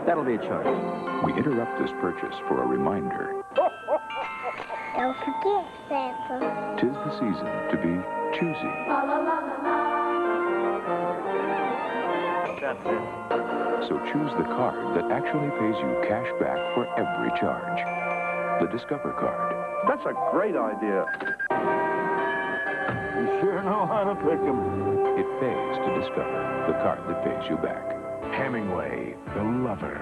Speaker 13: That'll be a charge. We interrupt this purchase for a reminder.
Speaker 7: Don't forget, Santa.
Speaker 13: 'Tis the season to be choosy.
Speaker 7: That's it.
Speaker 13: So choose the card that actually pays you cash back for every charge. The Discover card.
Speaker 22: That's a great idea.
Speaker 7: You sure know how to pick 'em.
Speaker 13: It pays to Discover, the card that pays you back.
Speaker 25: Hemingway, the lover.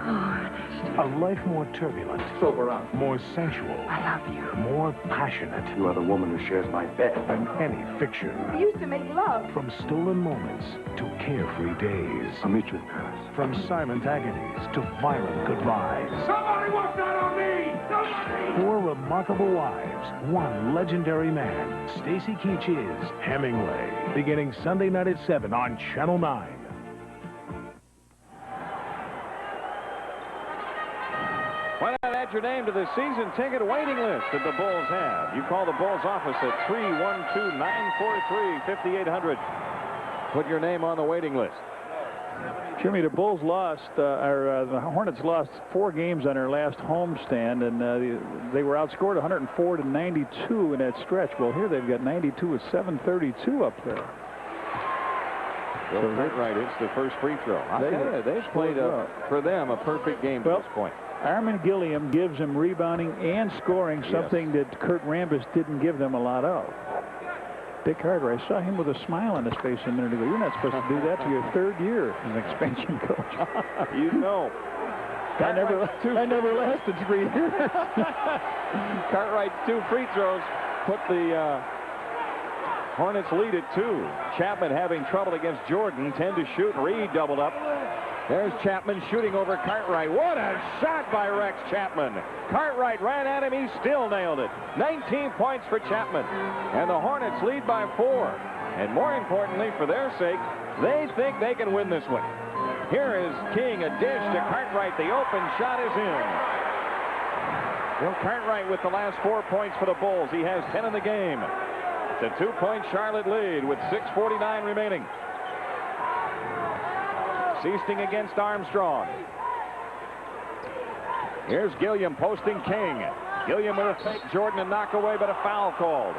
Speaker 25: A life more turbulent.
Speaker 22: Sober up.
Speaker 25: More sensual.
Speaker 7: I love you.
Speaker 25: More passionate.
Speaker 22: You are the woman who shares my bed.
Speaker 25: Than any fiction.
Speaker 7: We used to make love.
Speaker 25: From stolen moments to carefree days.
Speaker 22: I'll meet you in Paris.
Speaker 25: From silent agonies to violent goodbyes.
Speaker 7: Somebody walk out on me! Somebody!
Speaker 25: 4 remarkable wives, 1 legendary man. Stacy Keach is Hemingway. Beginning Sunday night at 7 on Channel 9.
Speaker 1: Why not add your name to the season ticket waiting list that the Bulls have? You call the Bulls office at 312-943-5800. Put your name on the waiting list.
Speaker 3: Jimmy, the Bulls lost, the Hornets lost 4 games on their last homestand, and they were outscored 104-92 in that stretch. Well, here they've got 92 with 7:32 up there.
Speaker 1: Bill Cartwright hits the first free throw. They've played, for them, a perfect game to this point.
Speaker 3: Armin Gilliam gives them rebounding and scoring, something that Kurt Rambis didn't give them a lot of. Dick Cartwright, I saw him with a smile on his face a minute ago. You're not supposed to do that to your 3rd year as an expansion coach.
Speaker 1: You know.
Speaker 3: I never lasted 3 years.
Speaker 1: Cartwright's 2 free throws put the Hornets lead at 2. Chapman having trouble against Jordan. 10 to shoot. Reed doubled up. There's Chapman shooting over Cartwright. What a shot by Rex Chapman. Cartwright ran at him. He still nailed it. 19 points for Chapman. And the Hornets lead by 4. And more importantly, for their sake, they think they can win this one. Here is King, a dish to Cartwright. The open shot is in. Bill Cartwright with the last 4 points for the Bulls. He has 10 in the game. It's a 2-point Charlotte lead with 6:49 remaining. Seasting against Armstrong. Here's Gilliam posting King. Gilliam with a fake Jordan and knock away, but a foul called.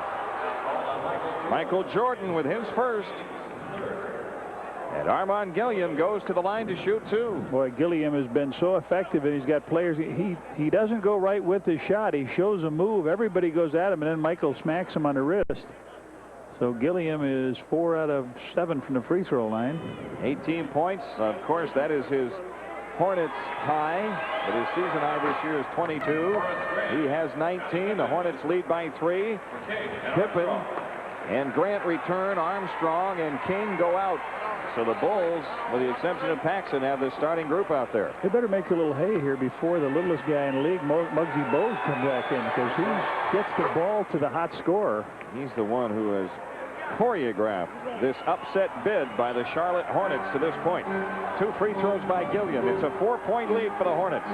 Speaker 1: Michael Jordan with his first. And Armand Gilliam goes to the line to shoot 2.
Speaker 3: Boy, Gilliam has been so effective, and he's got players. He doesn't go right with his shot. He shows a move. Everybody goes at him, and then Michael smacks him on the wrist. So Gilliam is 4 out of 7 from the free throw line.
Speaker 1: 18 points. Of course, that is his Hornets high. But his season high this year is 22. He has 19. The Hornets lead by 3. Pippen and Grant return. Armstrong and King go out. So the Bulls, with the exception of Paxson, have the starting group out there.
Speaker 3: They better make a little hay here before the littlest guy in the league, Muggsy Bogues, comes back in, because he gets the ball to the hot scorer.
Speaker 1: He's the one who has choreographed this upset bid by the Charlotte Hornets to this point. 2 free throws by Gilliam. It's a 4-point lead for the Hornets.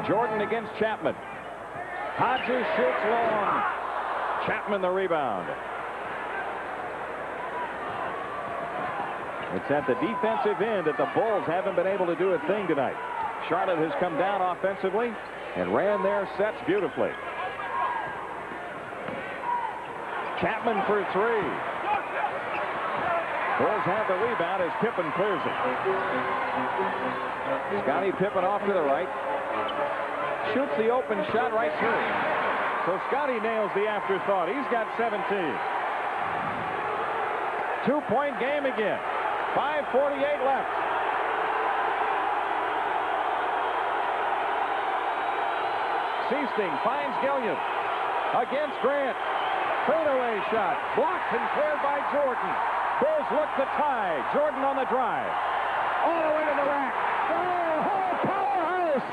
Speaker 1: Jordan against Chapman. Hodges shoots long. Chapman the rebound. It's at the defensive end that the Bulls haven't been able to do a thing tonight. Charlotte has come down offensively and ran their sets beautifully. Chapman for 3. Bulls have the rebound as Pippen clears it. Scottie Pippen off to the right. Shoots the open shot right through. So Scottie nails the afterthought. He's got 17. two-point game again. 5:48 left. Seasting finds Gilliam against Grant. Fadeaway shot blocked and cleared by Jordan. Bulls look to tie. Jordan on the drive. All the way to the rack. Oh, powerhouse!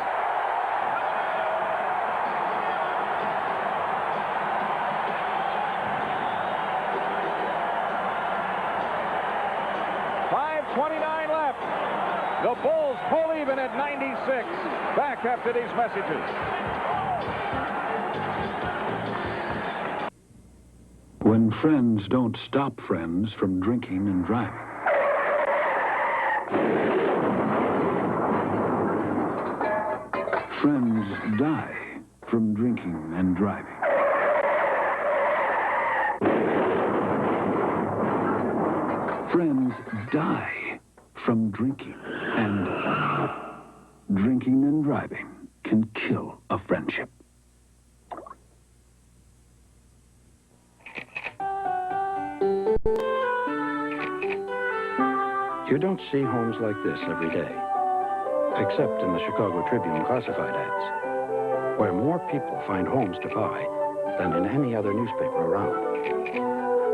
Speaker 1: .29 left. The Bulls pull even at 96. Back after these messages.
Speaker 8: When friends don't stop friends from drinking and driving. Friends die from drinking and driving. Friends die from drinking and driving can kill a friendship.
Speaker 10: You don't see homes like this every day, except in the Chicago Tribune classified ads, where more people find homes to buy than in any other newspaper around.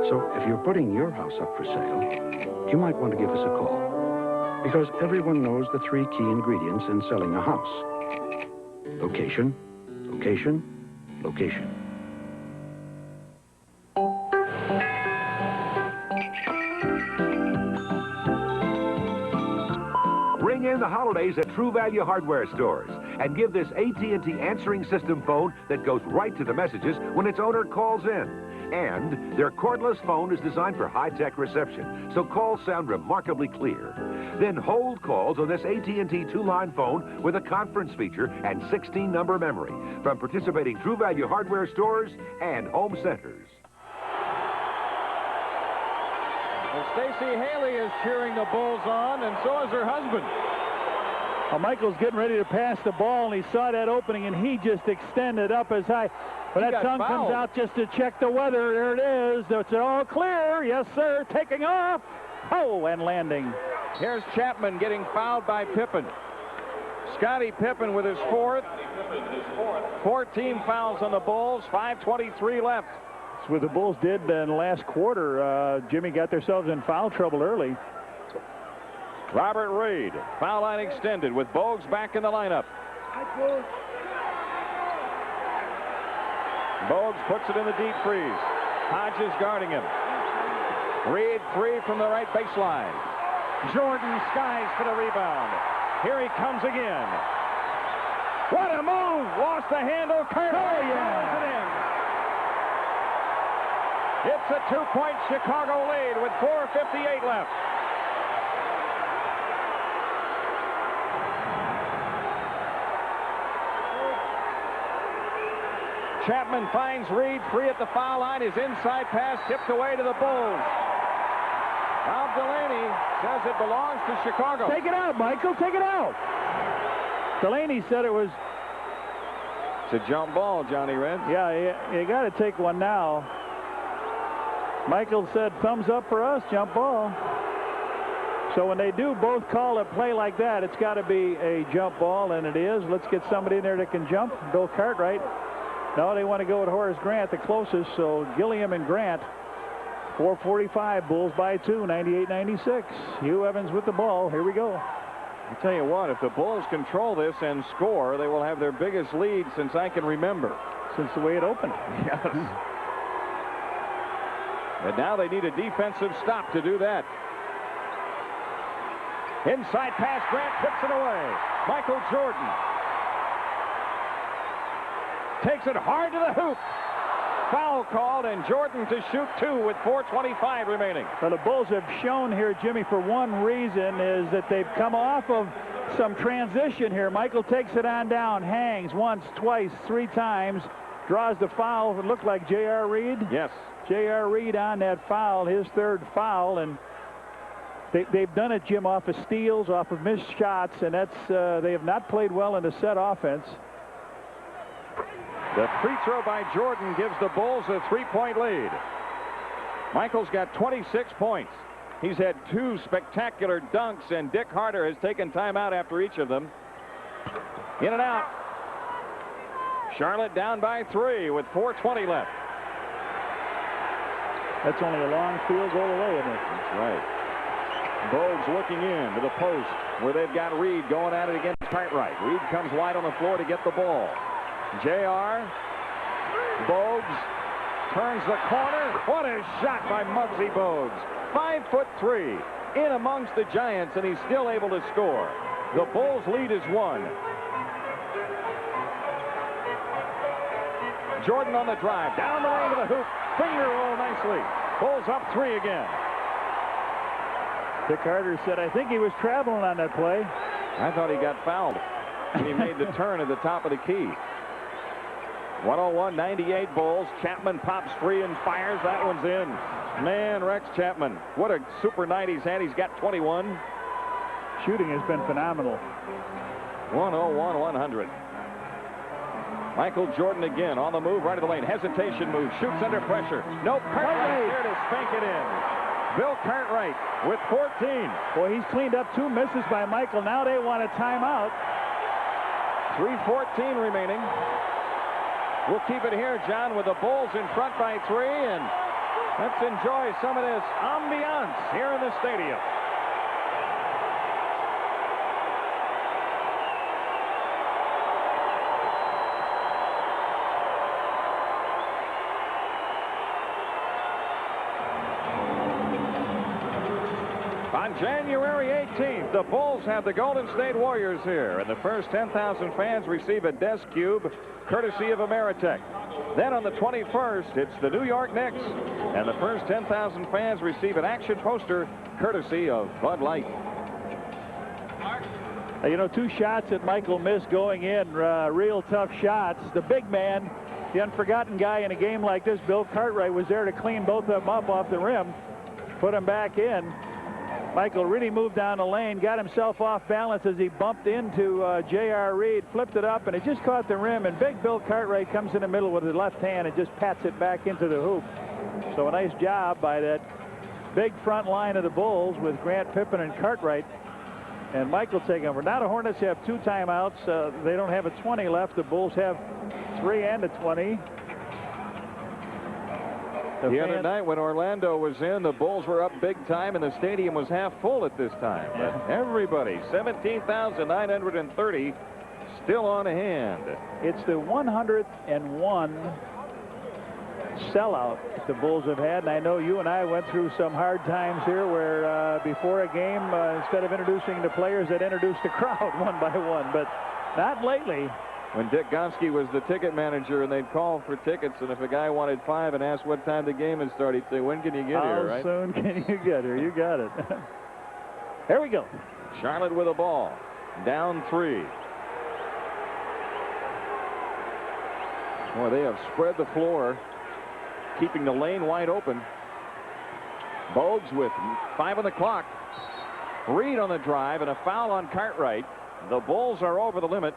Speaker 10: So if you're putting your house up for sale, you might want to give us a call, because everyone knows the three key ingredients in selling a house: location, location, location.
Speaker 9: Ring in the holidays at True Value Hardware stores and give this AT&T answering system phone that goes right to the messages when its owner calls in. And their cordless phone is designed for high-tech reception, so calls sound remarkably clear. Then hold calls on this AT&T two-line phone with a conference feature and 16-number memory from participating True Value Hardware stores and home centers.
Speaker 1: Well, Stacey Haley is cheering the Bulls on, and so is her husband.
Speaker 3: Well, Michael's getting ready to pass the ball, and he saw that opening, and he just extended up as high. But that tongue comes out just to check the weather. There it is. It's all clear. Yes, sir. Taking off. Oh, and landing.
Speaker 1: Here's Chapman getting fouled by Pippen. Scottie Pippen with his fourth. 14 fouls on the Bulls. 5:23 left.
Speaker 3: That's what the Bulls did in the last quarter. Jimmy got themselves in foul trouble early.
Speaker 1: Robert Reed, foul line extended with Bogues back in the lineup. Bogues puts it in the deep freeze. Hodges guarding him. Reed three from the right baseline. Jordan skies for the rebound. Here he comes again. What a move! Lost the handle. Carter throws it in. It's a two-point Chicago lead with 4:58 left. Chapman finds Reed free at the foul line. His inside pass tipped away to the Bulls. Bob Delaney says it belongs to Chicago.
Speaker 3: Take it out, Michael. Take it out. Delaney said it was...
Speaker 1: It's a jump ball, Johnny Red.
Speaker 3: Yeah, you got to take one now. Michael said thumbs up for us, jump ball. So when they do both call a play like that, it's got to be a jump ball, and it is. Let's get somebody in there that can jump. Bill Cartwright. No, they want to go with Horace Grant, the closest. So Gilliam and Grant. 4:45, Bulls by 2, 98-96. Hugh Evans with the ball. Here we go.
Speaker 1: I tell you what, if the Bulls control this and score, they will have their biggest lead since I can remember.
Speaker 3: Since the way it opened.
Speaker 1: Yes. But now they need a defensive stop to do that. Inside pass, Grant tips it away. Michael Jordan takes it hard to the hoop. Foul called, and Jordan to shoot two with 4:25 remaining.
Speaker 3: Well, the Bulls have shown here, Jimmy, for one reason, is that they've come off of some transition here. Michael takes it on down, hangs once, twice, three times, draws the foul. It looked like J.R. Reed.
Speaker 1: Yes.
Speaker 3: J.R. Reed on that foul, his third foul, and they've done it, Jim, off of steals, off of missed shots, and that's they have not played well in the set offense.
Speaker 1: The free throw by Jordan gives the Bulls a 3-point lead. Michael's got 26 points. He's had 2 spectacular dunks, and Dick Harder has taken time out after each of them. In and out. Charlotte down by 3 with 4:20 left.
Speaker 3: That's only a long field goal away, isn't it?
Speaker 1: That's right. Bogues looking in to the post where they've got Reed going at it against Cartwright. Reed comes wide on the floor to get the ball. JR. Bogues turns the corner. What a shot by Muggsy Bogues. 5'3" in amongst the Giants, and he's still able to score. The Bulls lead is 1. Jordan on the drive, down the lane to the hoop, finger roll nicely. Bulls up 3 again.
Speaker 3: Dick Harder said, I think he was traveling on that play.
Speaker 1: I thought he got fouled when he made the turn at the top of the key. 101-98 Bulls. Chapman pops free and fires. That one's in. Man, Rex Chapman, what a super night he's had. He's got 21.
Speaker 3: Shooting has been phenomenal.
Speaker 1: 101-100. Michael Jordan again on the move, right of the lane. Hesitation move. Shoots under pressure. Nope. Cartwright there to spank it in. Bill Cartwright with 14.
Speaker 3: Boy, he's cleaned up 2 misses by Michael. Now they want a timeout.
Speaker 1: 3:14 remaining. We'll keep it here, John, with the Bulls in front by 3, and let's enjoy some of this ambiance here in the stadium. On January 18th, the Bulls have the Golden State Warriors here, and the first 10,000 fans receive a desk cube courtesy of Ameritech. Then on the 21st, it's the New York Knicks, and the first 10,000 fans receive an action poster courtesy of Bud Light.
Speaker 3: You know, 2 shots that Michael missed going in, real tough shots. The big man, the unforgotten guy in a game like this, Bill Cartwright, was there to clean both of them up off the rim, put them back in. Michael really moved down the lane, got himself off balance as he bumped into J.R. Reed, flipped it up, and it just caught the rim, and big Bill Cartwright comes in the middle with his left hand and just pats it back into the hoop. So a nice job by that big front line of the Bulls with Grant Pippen and Cartwright, and Michael taking over. Now the Hornets have 2 timeouts. They don't have a 20 left. The Bulls have 3 and a 20.
Speaker 1: The other night when Orlando was in, the Bulls were up big time, and the stadium was half full at this time.
Speaker 3: Yeah.
Speaker 1: But everybody, 17,930, still on hand.
Speaker 3: It's the 101 sellout the Bulls have had, and I know you and I went through some hard times here where before a game, instead of introducing the players, they'd introduce the crowd one by one, but not lately.
Speaker 1: When Dick Gonski was the ticket manager, and they'd call for tickets, and if a guy wanted 5 and asked what time the game would start, he'd say, when can you get here, right?
Speaker 3: How soon can you get here? You got it. Here we go.
Speaker 1: Charlotte with a ball. Down 3. Boy, they have spread the floor, keeping the lane wide open. Bogues with 5 on the clock. Reed on the drive, and a foul on Cartwright. The Bulls are over the limit.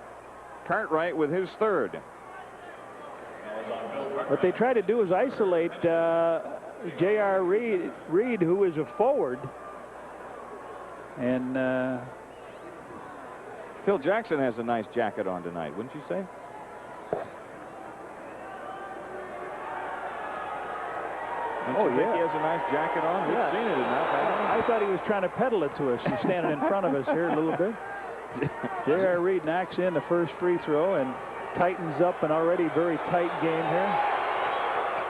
Speaker 1: Cartwright with his 3rd.
Speaker 3: What they try to do is isolate J.R. Reed, who is a forward. And
Speaker 1: Phil Jackson has a nice jacket on tonight, wouldn't you say?
Speaker 3: Oh,
Speaker 1: yeah. He has a nice jacket on. We've seen it enough.
Speaker 3: I thought he was trying to peddle it to us. He's standing in front of us here a little bit. J.R. Reed knocks in the first free throw and tightens up an already very tight game here.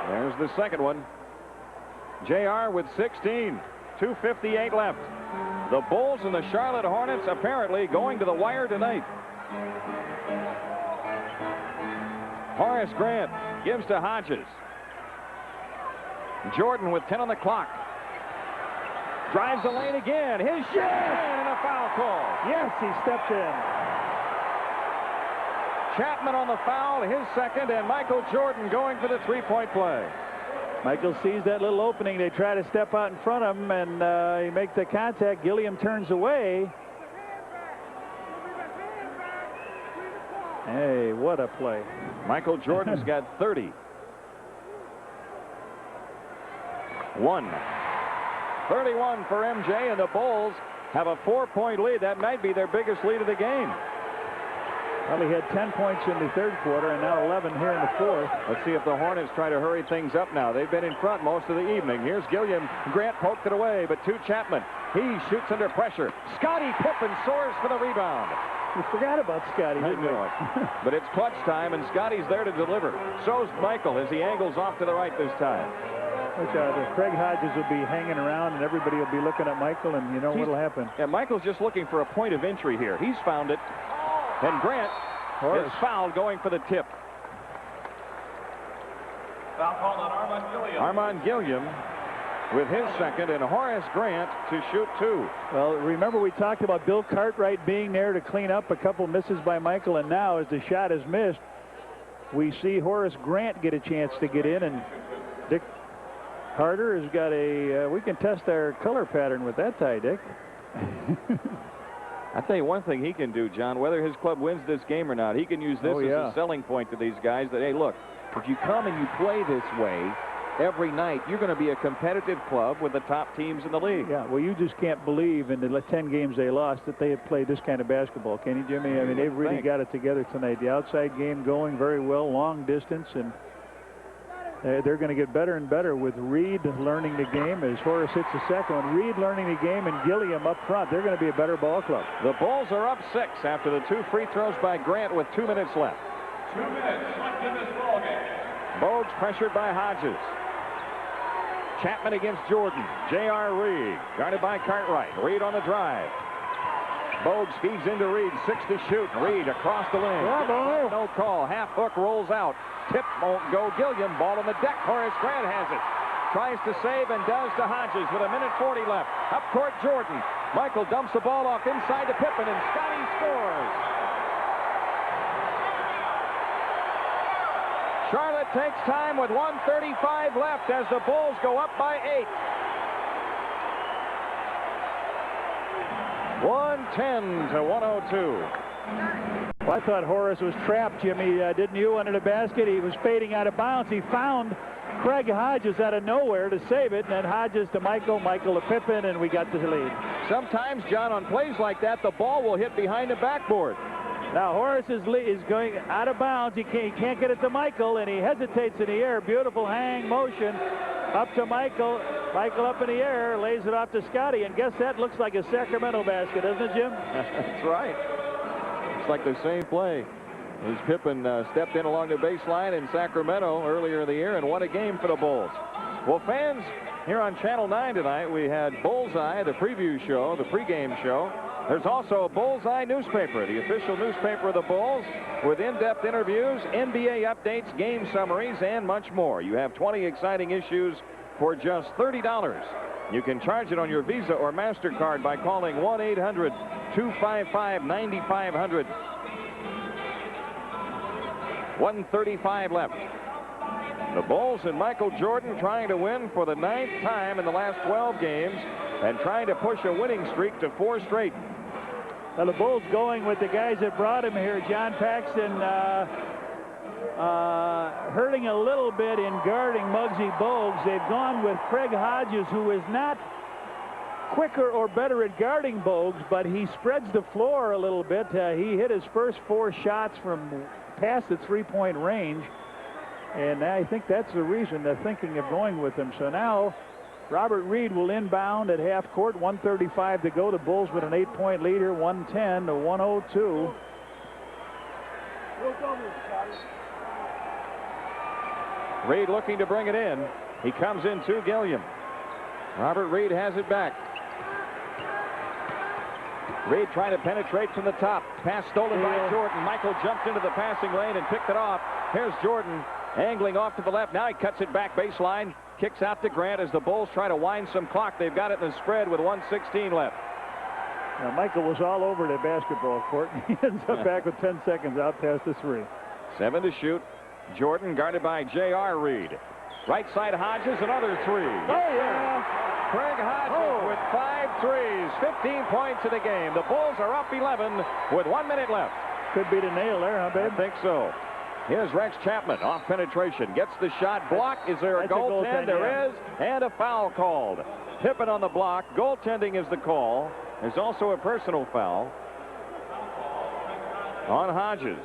Speaker 1: There's the second one. J.R. with 16. 2:58 left. The Bulls and the Charlotte Hornets apparently going to the wire tonight. Horace Grant gives to Hodges. Jordan with 10 on the clock. Drives the lane again. His shot and a foul call.
Speaker 3: Yes, he stepped in.
Speaker 1: Chapman on the foul, his 2nd, and Michael Jordan going for the 3-point play.
Speaker 3: Michael sees that little opening. They try to step out in front of him, and he makes the contact. Gilliam turns away. Hey, what a play.
Speaker 1: Michael Jordan's got 30. 1. 31 for MJ, and the Bulls have a 4-point lead. That might be their biggest lead of the game.
Speaker 3: Well, he had 10 points in the third quarter and now 11 here in the fourth.
Speaker 1: Let's see if the Hornets try to hurry things up now. They've been in front most of the evening. Here's Gilliam. Grant poked it away, but to Chapman. He shoots under pressure. Scottie Pippen soars for the rebound.
Speaker 3: We forgot about Scottie.
Speaker 1: I know it. But it's clutch time, and Scottie's there to deliver. So's Michael as he angles off to the right this time.
Speaker 3: Craig Hodges will be hanging around, and everybody will be looking at Michael, and you know what'll happen.
Speaker 1: Yeah, Michael's just looking for a point of entry here. He's found it. And Grant is fouled going for the tip.
Speaker 2: Foul called on Armand Gilliam.
Speaker 1: Armand Gilliam with his second, and Horace Grant to shoot 2.
Speaker 3: Well, remember we talked about Bill Cartwright being there to clean up a couple misses by Michael, and now as the shot is missed, we see Horace Grant get a chance to get in, and Dick Harder has got a, we can test our color pattern with that tie, Dick.
Speaker 1: I'll tell you one thing he can do, John, whether his club wins this game or not, he can use this as a selling point to these guys that, hey, look, if you come and you play this way every night, you're going to be a competitive club with the top teams in the league.
Speaker 3: Yeah, well, you just can't believe in the 10 games they lost that they had played this kind of basketball, can you, Jimmy? I mean, they've really got it together tonight. The outside game going very well, long distance, and they're going to get better and better with Reed learning the game as Horace hits the second one. Reed learning the game and Gilliam up front. They're going to be a better ball club.
Speaker 1: The Bulls are up 6 after the 2 free throws by Grant with 2 minutes left.
Speaker 2: 2 minutes left in this ball game.
Speaker 1: Bogues pressured by Hodges. Chapman against Jordan. J.R. Reed guarded by Cartwright. Reed on the drive. Bogues feeds into Reed. 6 to shoot. Reed across the lane. No call. Half hook rolls out. Tip won't go. Gilliam. Ball on the deck. Horace Grant has it. Tries to save and does to Hodges with 1:40 left. Up court Jordan. Michael dumps the ball off inside to Pippen, and Scottie scores. Charlotte takes time with 1:35 left as the Bulls go up by 8. 110 to 102.
Speaker 3: Well, I thought Horace was trapped, Jimmy. Didn't you? Under the basket. He was fading out of bounds. He found Craig Hodges out of nowhere to save it, and then Hodges to Michael, Michael to Pippen, and we got the lead.
Speaker 1: Sometimes, John, on plays like that, the ball will hit behind the backboard.
Speaker 3: Now Horace is going out of bounds. He can't get it to Michael, and he hesitates in the air. Beautiful hang motion up to Michael. Michael up in the air, lays it off to Scottie, and guess that looks like a Sacramento basket, doesn't it, Jim?
Speaker 1: That's right. It's like the same play as Pippen stepped in along the baseline in Sacramento earlier in the year, and what a game for the Bulls. Well, fans, here on Channel 9 tonight, we had Bullseye, the preview show, the pregame show. There's also a Bullseye newspaper, the official newspaper of the Bulls, with in-depth interviews, NBA updates, game summaries, and much more. You have 20 exciting issues for just $30. You can charge it on your Visa or MasterCard by calling 1-800-255-9500. 1:35 left. The Bulls and Michael Jordan trying to win for the 9th time in the last 12 games and trying to push a winning streak to 4 straight.
Speaker 3: Well, the Bulls going with the guys that brought him here. John Paxson hurting a little bit in guarding Muggsy Bogues. They've gone with Craig Hodges, who is not quicker or better at guarding Bogues, but he spreads the floor a little bit. He hit his first 4 shots from past the 3-point range, and I think that's the reason they're thinking of going with him. So now Robert Reed will inbound at half court. 1:35 to go. The Bulls with an 8-point lead here, 110 to 102.
Speaker 1: Reed looking to bring it in. He comes in to Gilliam. Robert Reed has it back. Reed trying to penetrate from the top. Pass stolen by Jordan. Michael jumped into the passing lane and picked it off. Here's Jordan angling off to the left. Now he cuts it back baseline. Kicks out to Grant as the Bulls try to wind some clock. They've got it in the spread with 1:16 left.
Speaker 3: Now, Michael was all over the basketball court. He ends up back with 10 seconds out past the 3.
Speaker 1: 7 to shoot. Jordan guarded by J.R. Reed. Right side Hodges, another 3. Oh, yeah. Craig Hodges with 5 threes. 15 points in the game. The Bulls are up 11 with 1 minute left.
Speaker 3: Could be the nail there, huh, babe?
Speaker 1: I think so. Here's Rex Chapman off penetration. Gets the shot blocked. Is there a goaltend? There is. And a foul called. Pippen on the block. Goaltending is the call. There's also a personal foul on Hodges.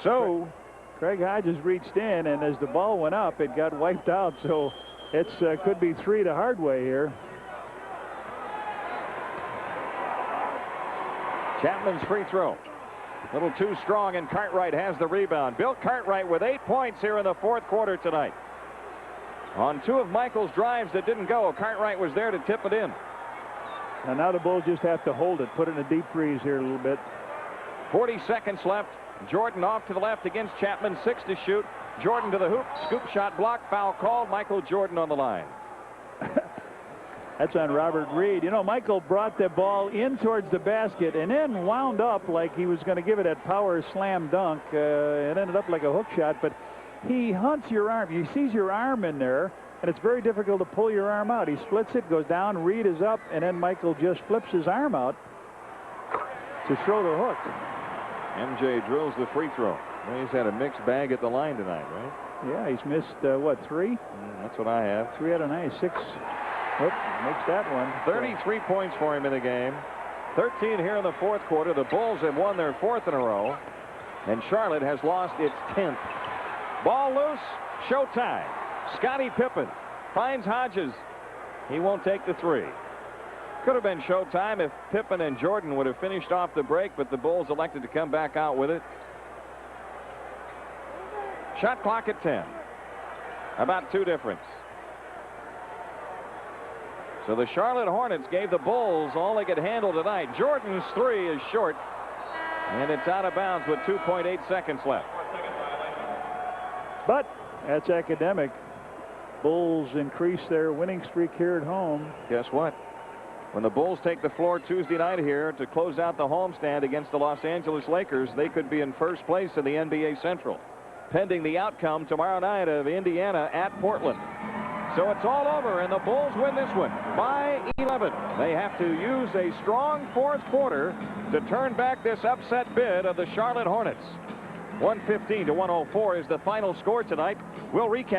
Speaker 1: So
Speaker 3: Craig Hodges reached in, and as the ball went up, it got wiped out. So it's could be 3 to Hardway here.
Speaker 1: Chapman's free throw. A little too strong, and Cartwright has the rebound. Bill Cartwright with 8 points here in the fourth quarter tonight. On 2 of Michael's drives that didn't go, Cartwright was there to tip it in.
Speaker 3: And now the Bulls just have to hold it, put it in a deep freeze here a little bit.
Speaker 1: 40 seconds left. Jordan off to the left against Chapman. 6 to shoot. Jordan to the hoop. Scoop shot blocked. Foul called. Michael Jordan on the line.
Speaker 3: That's on Robert Reed. You know, Michael brought the ball in towards the basket and then wound up like he was going to give it that power slam dunk. It ended up like a hook shot, but he hunts your arm. He sees your arm in there, and it's very difficult to pull your arm out. He splits it, goes down, Reed is up, and then Michael just flips his arm out to throw the hook.
Speaker 1: MJ drills the free throw. Well, he's had a mixed bag at the line tonight, right?
Speaker 3: Yeah, he's missed, what, 3?
Speaker 1: That's what I have.
Speaker 3: 3 out of 9, 6. Whoop, makes that one.
Speaker 1: 33 points for him in the game. 13 here in the fourth quarter. The Bulls have won their 4th in a row, and Charlotte has lost its 10th. Ball loose. Showtime. Scottie Pippen finds Hodges. He won't take the 3. Could have been showtime if Pippen and Jordan would have finished off the break, but the Bulls elected to come back out with it. Shot clock at 10. About 2 difference. So the Charlotte Hornets gave the Bulls all they could handle tonight. Jordan's 3 is short, and it's out of bounds with 2.8 seconds left.
Speaker 3: But that's academic. Bulls increase their winning streak here at home.
Speaker 1: Guess what? When the Bulls take the floor Tuesday night here to close out the homestand against the Los Angeles Lakers, they could be in first place in the NBA Central, pending the outcome tomorrow night of Indiana at Portland. So it's all over, and the Bulls win this one by 11. They have to use a strong fourth quarter to turn back this upset bid of the Charlotte Hornets. 115 to 104 is the final score tonight. We'll recap.